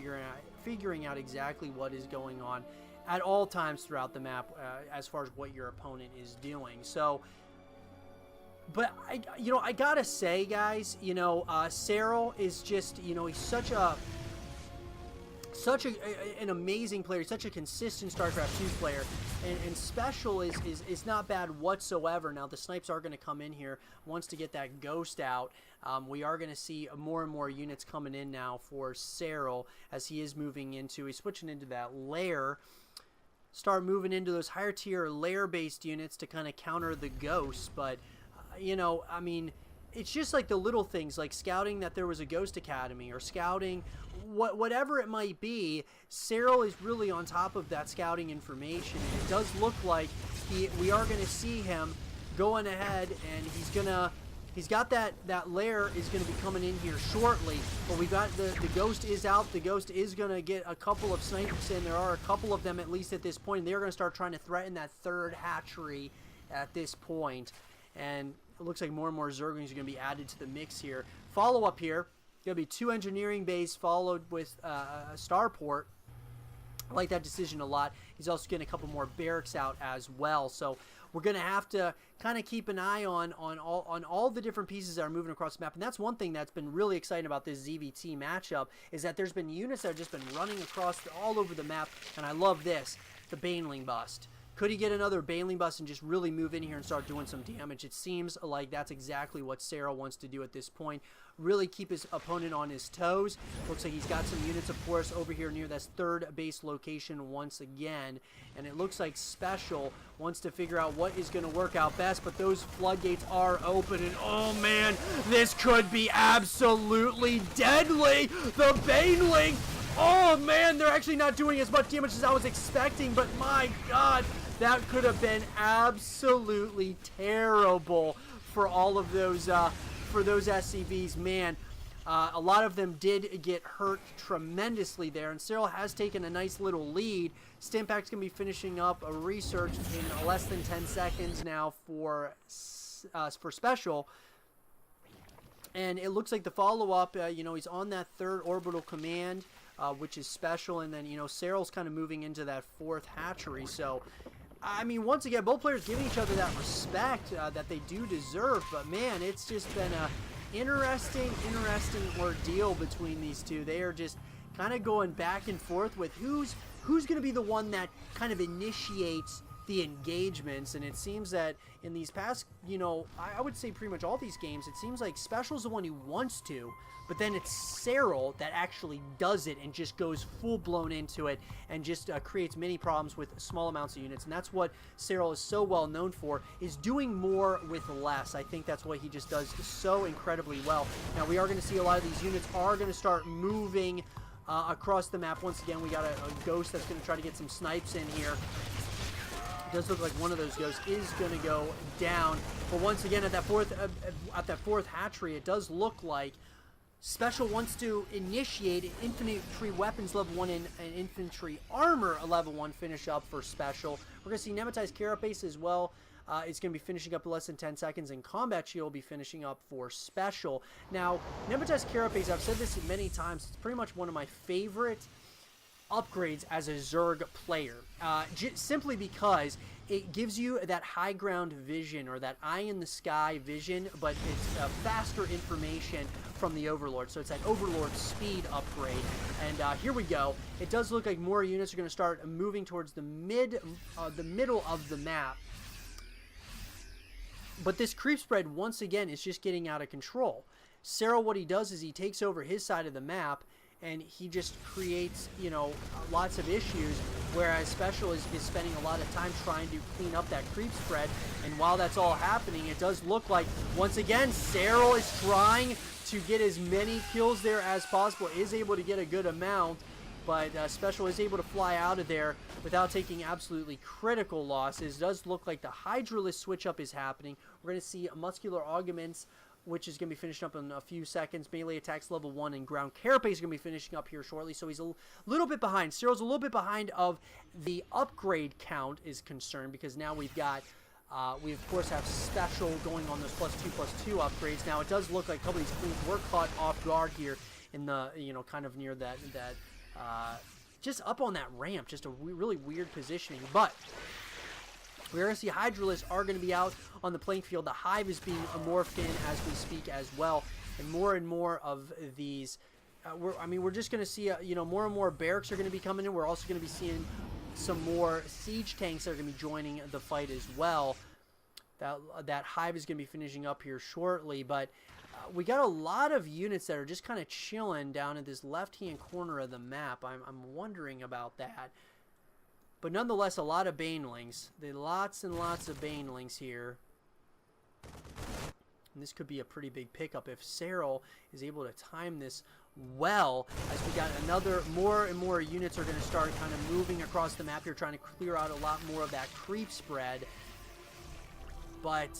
figuring out exactly what is going on at all times throughout the map as far as what your opponent is doing. So, but you know, I gotta say, guys, you know, Serral is just, you know, he's such a such an amazing player, such a consistent StarCraft 2 player, and SpeCial is not bad whatsoever. Now the snipes are going to come in here once to get that ghost out. We are going to see more and more units coming in now for Serral as he is moving into, he's switching into that lair. Start moving into those higher tier lair based units to kind of counter the ghosts, but you know, I mean, it's just like the little things, like scouting that there was a ghost academy, or scouting whatever it might be. Serral is really on top of that scouting information, and it does look like we are going to see him going ahead, and he's got that lair is going to be coming in here shortly. But we got the ghost is out. The ghost is going to get a couple of snipers in. There are a couple of them at least at this point, and they're going to start trying to threaten that third hatchery at this point. And it looks like more and more Zerglings are going to be added to the mix here. Follow up here. Going to be 2 engineering bays followed with a starport. I like that decision a lot. He's also getting a couple more barracks out as well. So we're going to have to kind of keep an eye on all the different pieces that are moving across the map. And that's one thing that's been really exciting about this ZvT matchup, is that there's been units that have just been running across all over the map. And I love this, the Baneling bust. Could he get another Baneling bust and just really move in here and start doing some damage? It seems like that's exactly what Serral wants to do at this point. Really keep his opponent on his toes. Looks like he's got some units, of course, over here near this third base location once again. And it looks like SpeCial wants to figure out what is going to work out best, but those floodgates are open, and oh man, this could be absolutely deadly. The Baneling, oh man, they're actually not doing as much damage as I was expecting, but my god, that could have been absolutely terrible for all of those for those SCVs, man. A lot of them did get hurt tremendously there, and Serral has taken a nice little lead. Stimpak's going to be finishing up a research in less than 10 seconds now for SpeCial. And it looks like the follow-up, you know, he's on that third orbital command, which is SpeCial, and then, you know, Serral's kind of moving into that fourth hatchery. So, I mean, once again, both players giving each other that respect that they do deserve, but man, it's just been a interesting ordeal between these two. They are just kind of going back and forth with who's going to be the one that kind of initiates the engagements. And it seems that in these past, you know, I would say pretty much all these games, it seems like SpeCial's the one who wants to, but then it's Serral that actually does it and just goes full-blown into it and just creates many problems with small amounts of units. And that's what Serral is so well known for, is doing more with less. I think that's what he just does so incredibly well. Now, we are going to see a lot of these units are going to start moving across the map. Once again, we got a ghost that's going to try to get some snipes in here. It does look like one of those ghosts is going to go down. But once again, at that fourth hatchery, it does look like SpeCial wants to initiate an infantry weapons level 1 and an infantry armor level 1 finish up for SpeCial. We're going to see Nematized Carapace as well. It's going to be finishing up in less than 10 seconds, and Combat Shield will be finishing up for SpeCial. Now, Nematized Carapace, I've said this many times, it's pretty much one of my favorite upgrades as a Zerg player, simply because it gives you that high ground vision, or that eye in the sky vision, but it's faster information from the Overlord. So it's that Overlord speed upgrade. And here we go. It does look like more units are going to start moving towards the middle of the map. But this creep spread, once again, is just getting out of control. Serral, what he does is he takes over his side of the map, and he just creates, you know, lots of issues, whereas SpeCial is spending a lot of time trying to clean up that creep spread. And while that's all happening, it does look like, once again, Serral is trying to get as many kills there as possible, is able to get a good amount, but SpeCial is able to fly out of there without taking absolutely critical losses. It does look like the Hydralisk switch up is happening. We're going to see Muscular Augments, which is going to be finishing up in a few seconds. Melee attacks level 1, and Ground Carapace is going to be finishing up here shortly. So he's a little bit behind. Serral's a little bit behind of the upgrade count is concerned, because now we've got, we of course have SpeCial going on those +2/+2 upgrades. Now it does look like a couple of these queens were caught off guard here in the, you know, kind of near that just up on that ramp, just a really weird positioning. But we're going to see Hydralisks are going to be out on the playing field. The Hive is being morphed in as we speak as well. And more of these we're just going to see, you know, more and more barracks are going to be coming in. We're also going to be seeing some more siege tanks that are going to be joining the fight as well. That hive is going to be finishing up here shortly, but we got a lot of units that are just kind of chilling down in this left-hand corner of the map. I'm wondering about that. But nonetheless, a lot of banelings. There are lots and lots of banelings here. And this could be a pretty big pickup if Serral is able to time this well, as we got more and more units are going to start kind of moving across the map here, trying to clear out a lot more of that creep spread. But,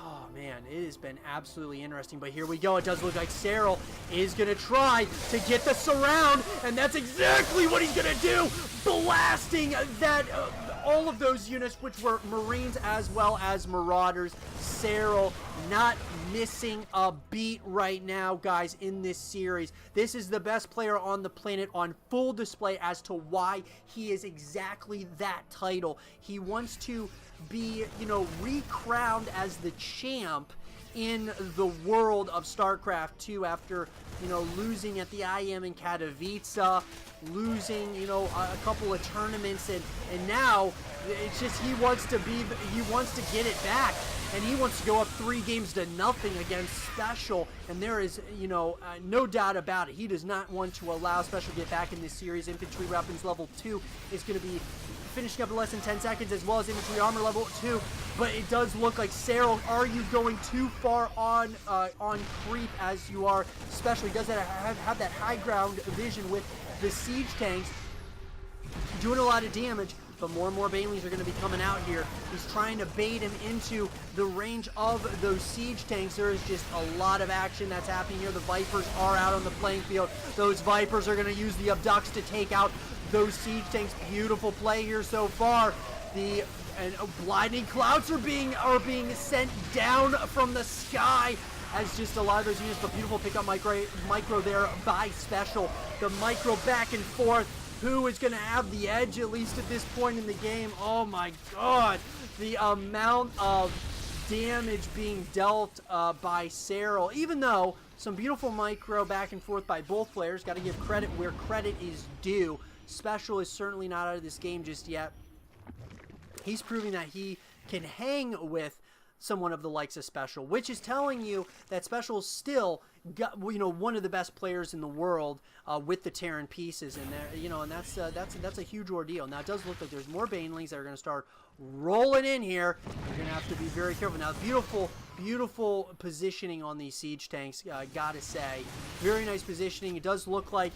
oh man, it has been absolutely interesting. But here we go. It does look like Serral is going to try to get the surround, and that's exactly what he's going to do. Blasting that, all of those units, which were Marines as well as Marauders. Serral not missing a beat right now, guys, in this series. This is the best player on the planet on full display as to why he is exactly that title. He wants to be, you know, recrowned as the champ in the world of StarCraft 2 after, you know, losing at the IM in Katowice, losing, you know, a couple of tournaments, and now it's just he wants to get it back, and he wants to go up 3-0 against SpeCial, and there is, you know, no doubt about it. He does not want to allow SpeCial to get back in this series. Infantry weapons level 2 is going to be finishing up in less than 10 seconds, as well as infantry armor level 2. But it does look like Serral, are you going too far on creep as you are SpeCial? He does have that high ground vision with the siege tanks, doing a lot of damage. But more and more banelings are going to be coming out here. He's trying to bait him into the range of those siege tanks. There is just a lot of action that's happening here. The Vipers are out on the playing field. Those Vipers are going to use the abducts to take out those siege tanks. Beautiful play here so far. And blinding clouds are being sent down from the sky as just a lot of those units. But beautiful pickup micro there by SpeCial. The micro back and forth. Who is going to have the edge, at least at this point in the game? Oh my god. The amount of damage being dealt by Serral. Even though some beautiful micro back and forth by both players. Got to give credit where credit is due. SpeCial is certainly not out of this game just yet. He's proving that he can hang with someone of the likes of SpeCial, which is telling you that SpeCial is still one of the best players in the world with the Terran pieces, and and that's a huge ordeal. Now it does look like there's more banelings that are going to start rolling in here. You're going to have to be very careful. Now beautiful positioning on these siege tanks, gotta say, very nice positioning. It does look like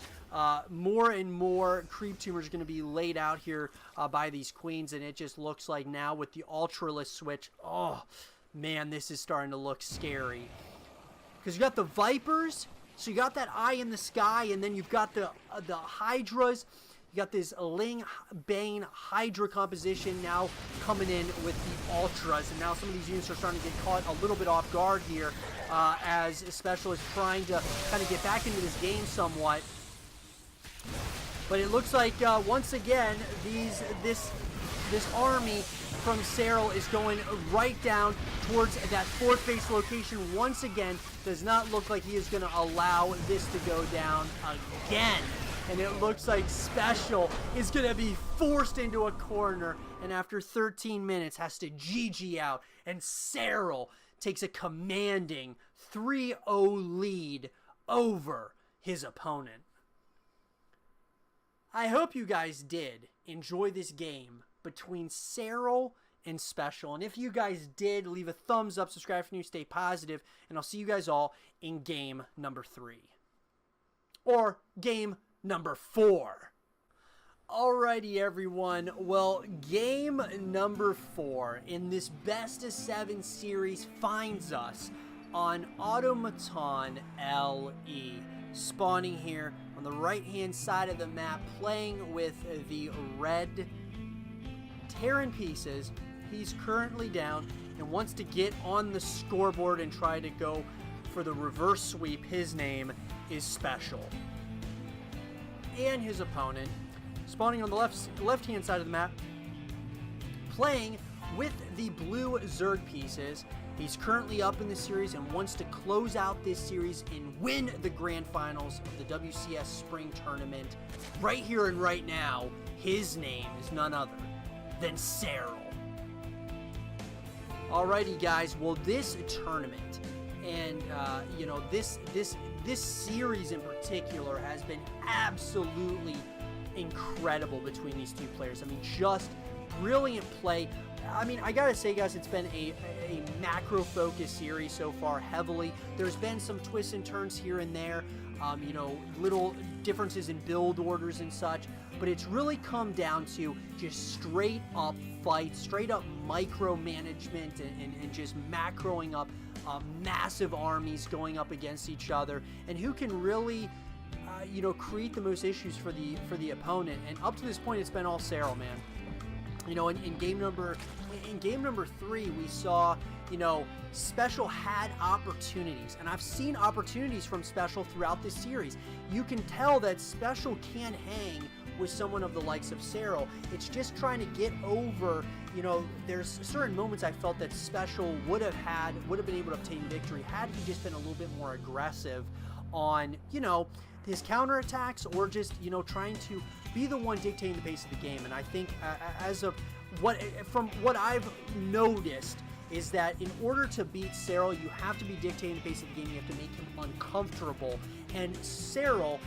more and more creep tumors are going to be laid out here by these queens, and it just looks like now with the Ultralist switch, oh man, this is starting to look scary. Because you got the Vipers, so you got that eye in the sky, and then you've got the Hydras. You got this Ling Bane Hydra composition now coming in with the Ultras, and now some of these units are starting to get caught a little bit off guard here as SpeCial is trying to kind of get back into this game somewhat. But it looks like once again this army from Serral is going right down towards that fourth base location once again. Does not look like he is going to allow this to go down again. And it looks like SpeCial is going to be forced into a corner, and after 13 minutes has to GG out, and Serral takes a commanding 3-0 lead over his opponent. I hope you guys did enjoy this game between Serral and SpeCial. And if you guys did, leave a thumbs up, subscribe if you're new, stay positive, and I'll see you guys all in game number 3. Or game number 4. Alrighty, everyone. Well, game number 4 in this best of 7 series finds us on Automaton LE. Spawning here on the right-hand side of the map, playing with the red Terran pieces. He's currently down and wants to get on the scoreboard and try to go for the reverse sweep. His name is SpeCial. And his opponent, spawning on the left-hand side of the map, playing with the blue Zerg pieces, He's currently up in the series and wants to close out this series and win the grand finals of the WCS Spring Tournament. Right here and right now, his name is none other than Serral. Alrighty, guys. Well, this tournament and this series in particular has been absolutely incredible between these two players. I mean, just brilliant play. I mean, I gotta say, guys, it's been a macro-focused series so far, heavily. There's been some twists and turns here and there, little differences in build orders and such, but it's really come down to just straight-up fights, straight-up micromanagement, and just macroing up massive armies going up against each other, and who can really create the most issues for the opponent. And up to this point, it's been all Serral, man. In game number 3, we saw, SpeCial had opportunities, and I've seen opportunities from SpeCial throughout this series. You can tell that SpeCial can hang with someone of the likes of Serral. It's just trying to get over, there's certain moments I felt that SpeCial would have been able to obtain victory had he just been a little bit more aggressive on, his counterattacks, or just, trying to be the one dictating the pace of the game. And I think from what I've noticed is that in order to beat Serral, you have to be dictating the pace of the game. You have to make him uncomfortable. And Serral,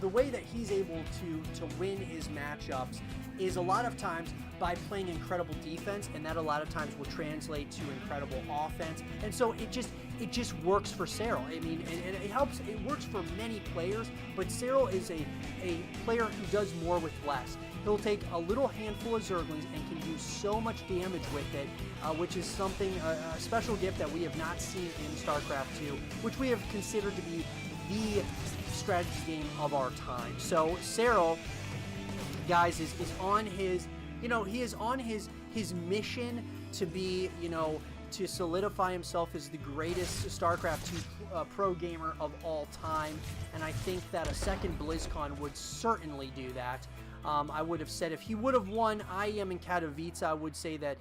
the way that he's able to win his matchups is a lot of times by playing incredible defense, and that a lot of times will translate to incredible offense. And so it just works for Serral. I mean, and it works for many players, but Serral is a player who does more with less. He'll take a little handful of Zerglings and can do so much damage with it, which is something, a special gift that we have not seen in StarCraft 2, which we have considered to be the strategy game of our time. So Serral, guys, is on his, he is on his mission to be, to solidify himself as the greatest StarCraft 2 pro gamer of all time, and I think that a second BlizzCon would certainly do that. I would have said if he would have won IEM in Katowice, I would say that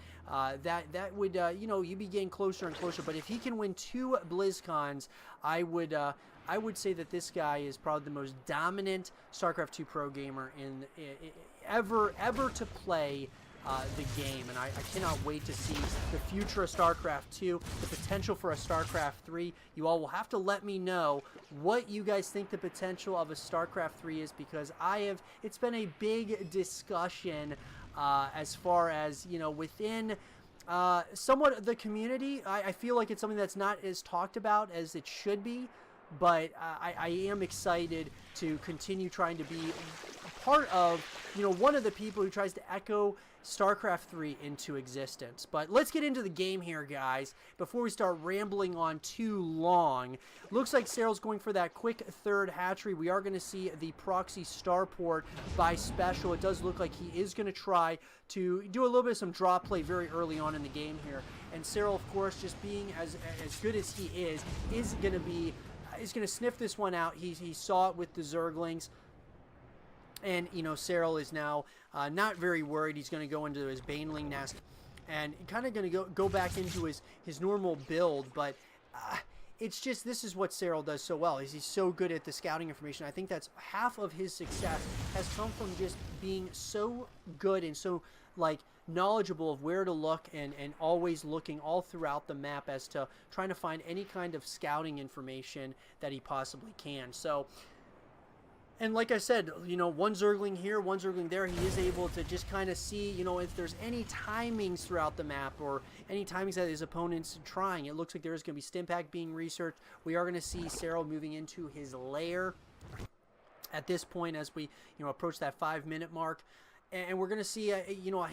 that would, you'd be getting closer and closer. But if he can win 2 BlizzCons, I would say that this guy is probably the most dominant StarCraft 2 pro gamer ever to play the game, and I cannot wait to see the future of StarCraft 2, the potential for a StarCraft 3. You all will have to let me know what you guys think the potential of a StarCraft 3 is, because it's been a big discussion as far as, within somewhat the community. I feel like it's something that's not as talked about as it should be, but I am excited to continue trying to be part of, one of the people who tries to echo StarCraft 3 into existence. But let's get into the game here, guys, before we start rambling on too long. Looks like Serral's going for that quick third hatchery. We are going to see the proxy starport by SpeCial. It does look like he is going to try to do a little bit of some draw play very early on in the game here. And Serral, of course, just being as good as he is going to sniff this one out. He saw it with the Zerglings. And, Serral is now not very worried. He's going to go into his Baneling nest and kind of going to go back into his normal build. But it's just, this is what Serral does so well, is he's so good at the scouting information. I think that's half of his success has come from just being so good and so, knowledgeable of where to look and always looking all throughout the map as to trying to find any kind of scouting information that he possibly can. So, and like I said, one Zergling here, one Zergling there, he is able to just kind of see, if there's any timings throughout the map or any timings that his opponent's trying. It looks like there is going to be Stimpack being researched. We are going to see Serral moving into his lair at this point as we, approach that 5-minute mark. And we're going to see a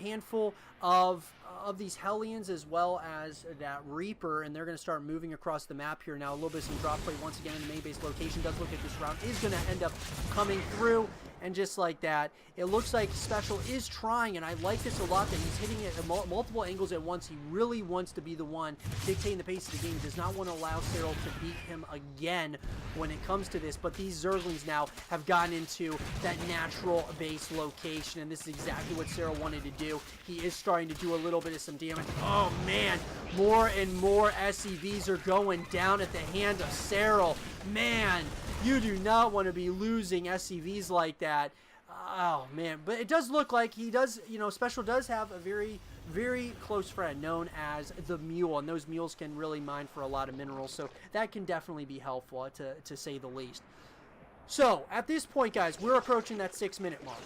handful of these Hellions as well as that Reaper, and they're going to start moving across the map here now. A little bit of some drop play once again in the main base location. Does look like this round is going to end up coming through, and just like that, it looks like SpeCial is trying, and I like this a lot, that he's hitting it at multiple angles at once. He really wants to be the one dictating the pace of the game. He does not want to allow Serral to beat him again when it comes to this, but these Zerglings now have gotten into that natural base location, and this is exactly what Serral wanted to do. He is starting to do a little bit of some damage. Oh man, more and more SCVs are going down at the hand of Serral. Man, you do not want to be losing SCVs like that. Oh man, but it does look like he does, you know, SpeCial does have a very, very close friend known as the Mule, and those mules can really mine for a lot of minerals, so that can definitely be helpful, to say the least. So at this point, guys, we're approaching that 6-minute mark.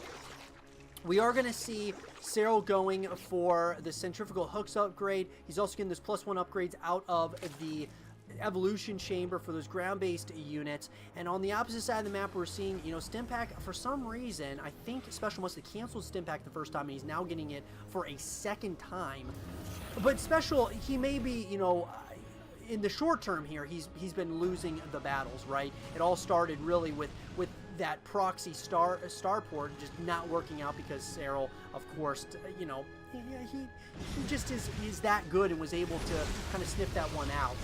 We are going to see Serral going for the centrifugal hooks upgrade. He's also getting those +1 upgrades out of the evolution chamber for those ground-based units. And on the opposite side of the map, we're seeing, you know, Stimpack, for some reason, I think SpeCial must have canceled Stimpack the first time, and he's now getting it for a second time. But SpeCial, he may be, you know, in the short term here, he's been losing the battles, right? It all started really with that proxy starport just not working out because Serral, of course, you know, he just is that good and was able to kind of sniff that one out.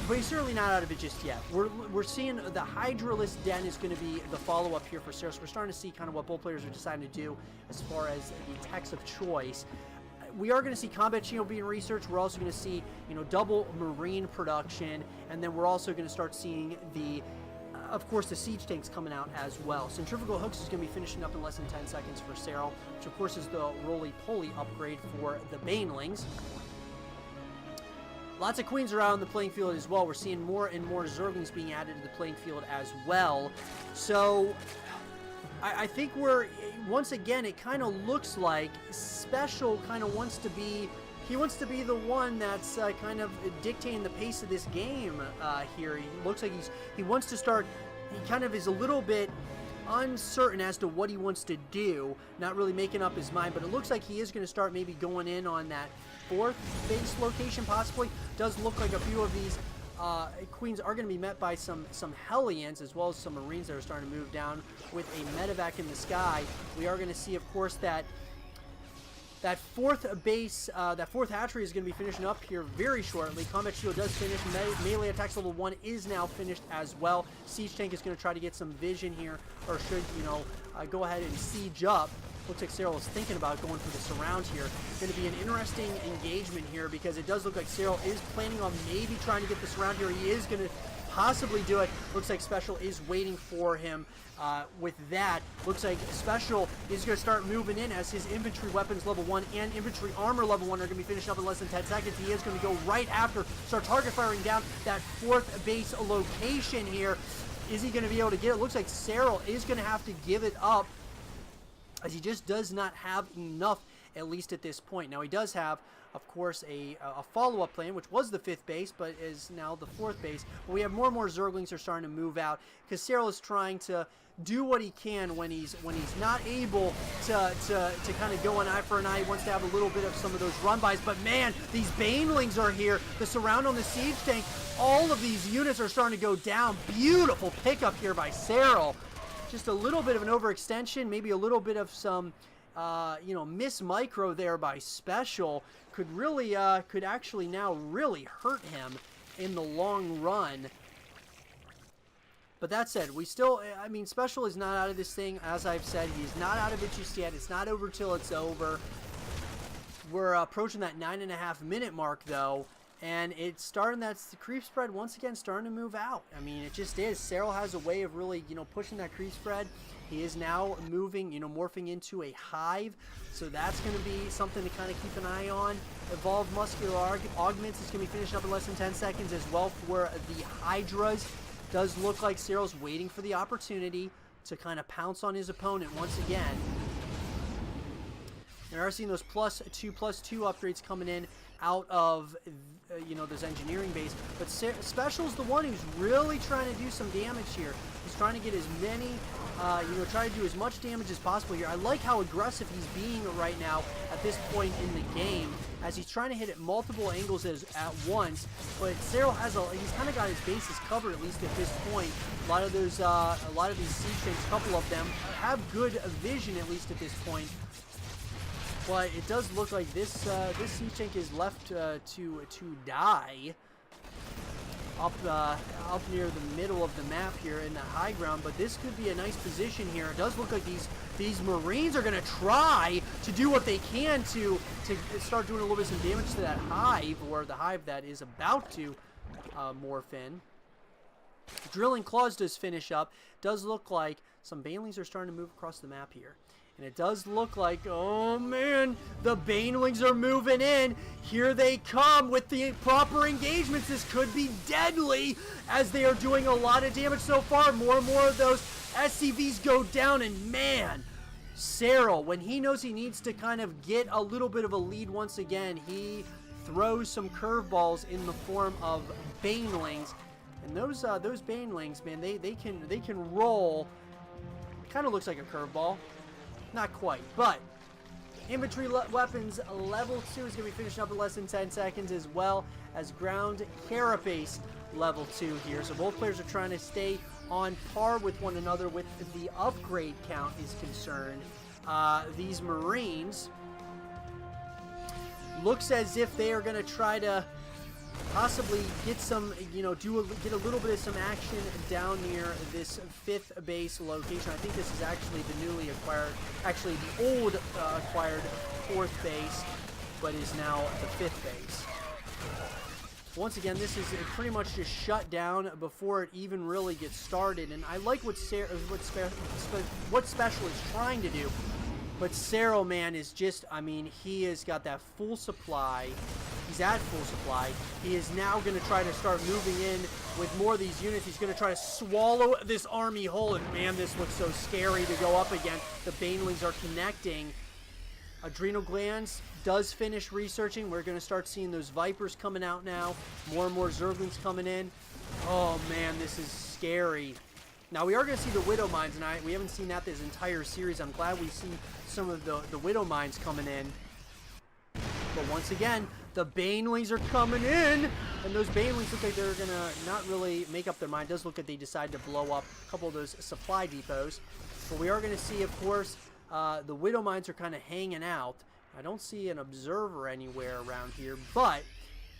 But he's certainly not out of it just yet. We're seeing the Hydralisk Den is going to be the follow-up here for Serral, so we're starting to see kind of what both players are deciding to do as far as the techs of choice. We are going to see combat shield being researched. We're also going to see, you know, double marine production, and then we're also going to start seeing the, of course, the siege tanks coming out as well. Centrifugal hooks is going to be finishing up in less than 10 seconds for Serral, which of course is the roly-poly upgrade for the Banelings. Lots of queens are out on the playing field as well. We're seeing more and more Zerglings being added to the playing field as well. So I think we're, once again, it kind of looks like SpeCial kind of wants to be, he wants to be the one that's kind of dictating the pace of this game here. He looks like he wants to start, he kind of is a little bit uncertain as to what he wants to do, not really making up his mind, but it looks like he is going to start maybe going in on that 4th base location possibly. Does look like a few of these queens are going to be met by some Hellions, as well as some Marines that are starting to move down with a medevac in the sky. We are going to see, of course, that 4th base, that 4th hatchery is going to be finishing up here very shortly. Combat shield does finish. Melee attacks level 1 is now finished as well. Siege tank is going to try to get some vision here, or should, you know, go ahead and siege up. Looks like Serral is thinking about going for the surround here. It's going to be an interesting engagement here, because it does look like Serral is planning on maybe trying to get the surround here. He is going to possibly do it. Looks like SpeCial is waiting for him. With that, looks like SpeCial is going to start moving in as his infantry weapons level 1 and infantry armor level 1 are going to be finished up in less than 10 seconds. He is going to go right after, start target firing down that 4th base location here. Is he going to be able to get it? Looks like Serral is going to have to give it up, as he just does not have enough, at least at this point. Now, he does have, of course, a follow-up plan, which was the 5th base, but is now the 4th base. But we have more and more Zerglings are starting to move out, because Serral is trying to do what he can when he's not able to kind of go an eye for an eye. He wants to have a little bit of some of those run-bys. But, man, these Banelings are here. The surround on the siege tank, all of these units are starting to go down. Beautiful pickup here by Serral. Just a little bit of an overextension, maybe a little bit of some, you know, miss micro there by SpeCial could really, could actually now really hurt him in the long run. But that said, we still, I mean, SpeCial is not out of this thing. As I've said, he's not out of it just yet. It's not over till it's over. We're approaching that 9.5-minute mark, though. And it's starting, that's the creep spread once again starting to move out. I mean, it just is. Serral has a way of really, you know, pushing that creep spread. He is now moving, you know, morphing into a hive. So that's going to be something to kind of keep an eye on. Evolved muscular augments is going to be finishing up in less than 10 seconds as well for the Hydras. Does look like Serral's waiting for the opportunity to kind of pounce on his opponent once again. We are seeing those +2/+2 upgrades coming in out of, you know, this engineering base. But SpeCial's the one who's really trying to do some damage here. He's trying to get as many try to do as much damage as possible here. I like how aggressive he's being right now at this point in the game, as he's trying to hit at multiple angles at once. But Serral he's kind of got his bases covered, at least at this point. A lot of these siege tanks, a couple of them, have good vision at least at this point. But it does look like this siege tank is left to die up near the middle of the map here in the high ground. But this could be a nice position here. It does look like these Marines are going to try to do what they can to start doing a little bit of some damage to that hive, or the hive that is about to morph in. Drilling Claws does finish up. Does look like some Banelings are starting to move across the map here. And it does look like, oh man, the Banelings are moving in. Here they come with the proper engagements. This could be deadly, as they are doing a lot of damage so far. More and more of those SCVs go down, and man, Serral, when he knows he needs to kind of get a little bit of a lead once again, he throws some curveballs in the form of Banelings. And those Banelings, man, they can roll. Kind of looks like a curveball. Not quite, but infantry weapons level 2 is going to be finishing up in less than 10 seconds, as well as ground carapace level 2 here. So both players are trying to stay on par with one another with the upgrade count is concerned. These Marines looks as if they are going to try to possibly get some, get a little bit of some action down near this 5th base location. I think this is actually the newly acquired, actually the old acquired 4th base, but is now the 5th base. Once again, this is pretty much just shut down before it even really gets started, and I like what SpeCial is trying to do. But Serral, man, is just, I mean, he has got that full supply. He's at full supply. He is now going to try to start moving in with more of these units. He's going to try to swallow this army whole. And man, this looks so scary to go up against. The Banelings are connecting. Adrenal Glands does finish researching. We're going to start seeing those Vipers coming out now. More and more Zerglings coming in. Oh man, this is scary. Now we are going to see the Widow Mines, and we haven't seen that this entire series. I'm glad we see some of the Widow Mines coming in. But once again, the Banelings are coming in, and those Banelings look like they're going to not really make up their mind. It does look like they decide to blow up a couple of those supply depots. But we are going to see, of course, the Widow Mines are kind of hanging out. I don't see an observer anywhere around here, but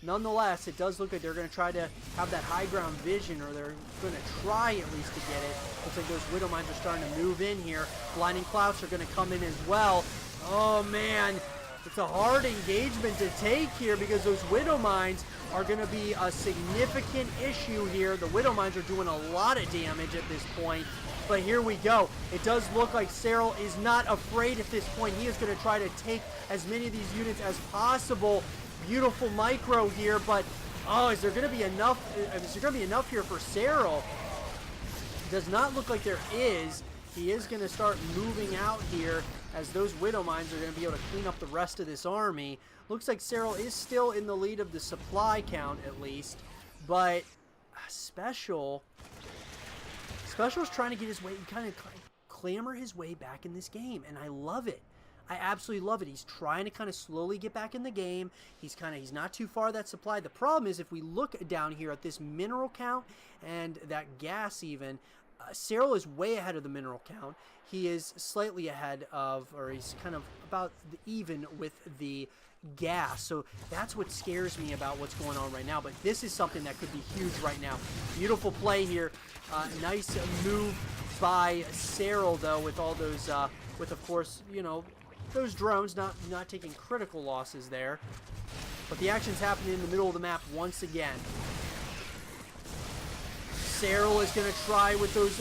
nonetheless, it does look like they're going to try to have that high ground vision, or they're going to try at least to get it. Looks like those Widow Mines are starting to move in here. Blinding Clouds are going to come in as well. Oh, man. It's a hard engagement to take here, because those Widow Mines are going to be a significant issue here. The Widow Mines are doing a lot of damage at this point. But here we go. It does look like Serral is not afraid at this point. He is going to try to take as many of these units as possible. Beautiful micro here, but oh, is there going to be enough? Is there going to be enough here for Serral? Does not look like there is. He is going to start moving out here, as those Widow Mines are going to be able to clean up the rest of this army. Looks like Serral is still in the lead of the supply count, at least, but SpeCial's trying to get his way, kind of clamor his way back in this game, and I love it. I absolutely love it. He's trying to kind of slowly get back in the game. He's not too far that supply. The problem is, if we look down here at this mineral count and that gas even, Serral is way ahead of the mineral count. He is slightly ahead of, or he's kind of about even with the gas. So that's what scares me about what's going on right now. But this is something that could be huge right now. Beautiful play here. Nice move by Serral, though, with all those, with, of course, those drones not taking critical losses there. But the action's happening in the middle of the map once again. Serral is going to try with those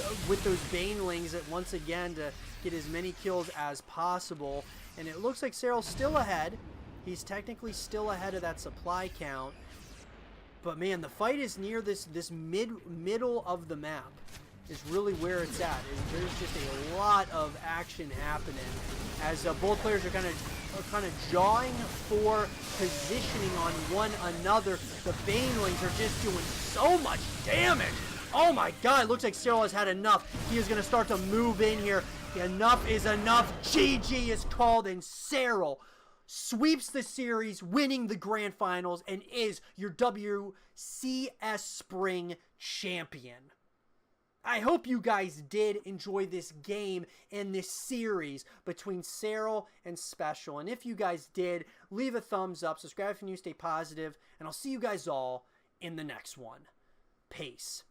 Banelings once again to get as many kills as possible. And it looks like Serral's still ahead. He's technically still ahead of that supply count. But man, the fight is near this middle of the map. Is really where it's at. There's just a lot of action happening, as both players are kind of jawing for positioning on one another. The Banelings are just doing so much damage. Oh my god, it looks like Serral has had enough. He is going to start to move in here. Enough is enough. GG is called, and Serral sweeps the series, winning the grand finals, and is your WCS Spring champion. I hope you guys did enjoy this game and this series between Serral and SpeCial. And if you guys did, leave a thumbs up, subscribe if you're new, stay positive, and I'll see you guys all in the next one. Peace.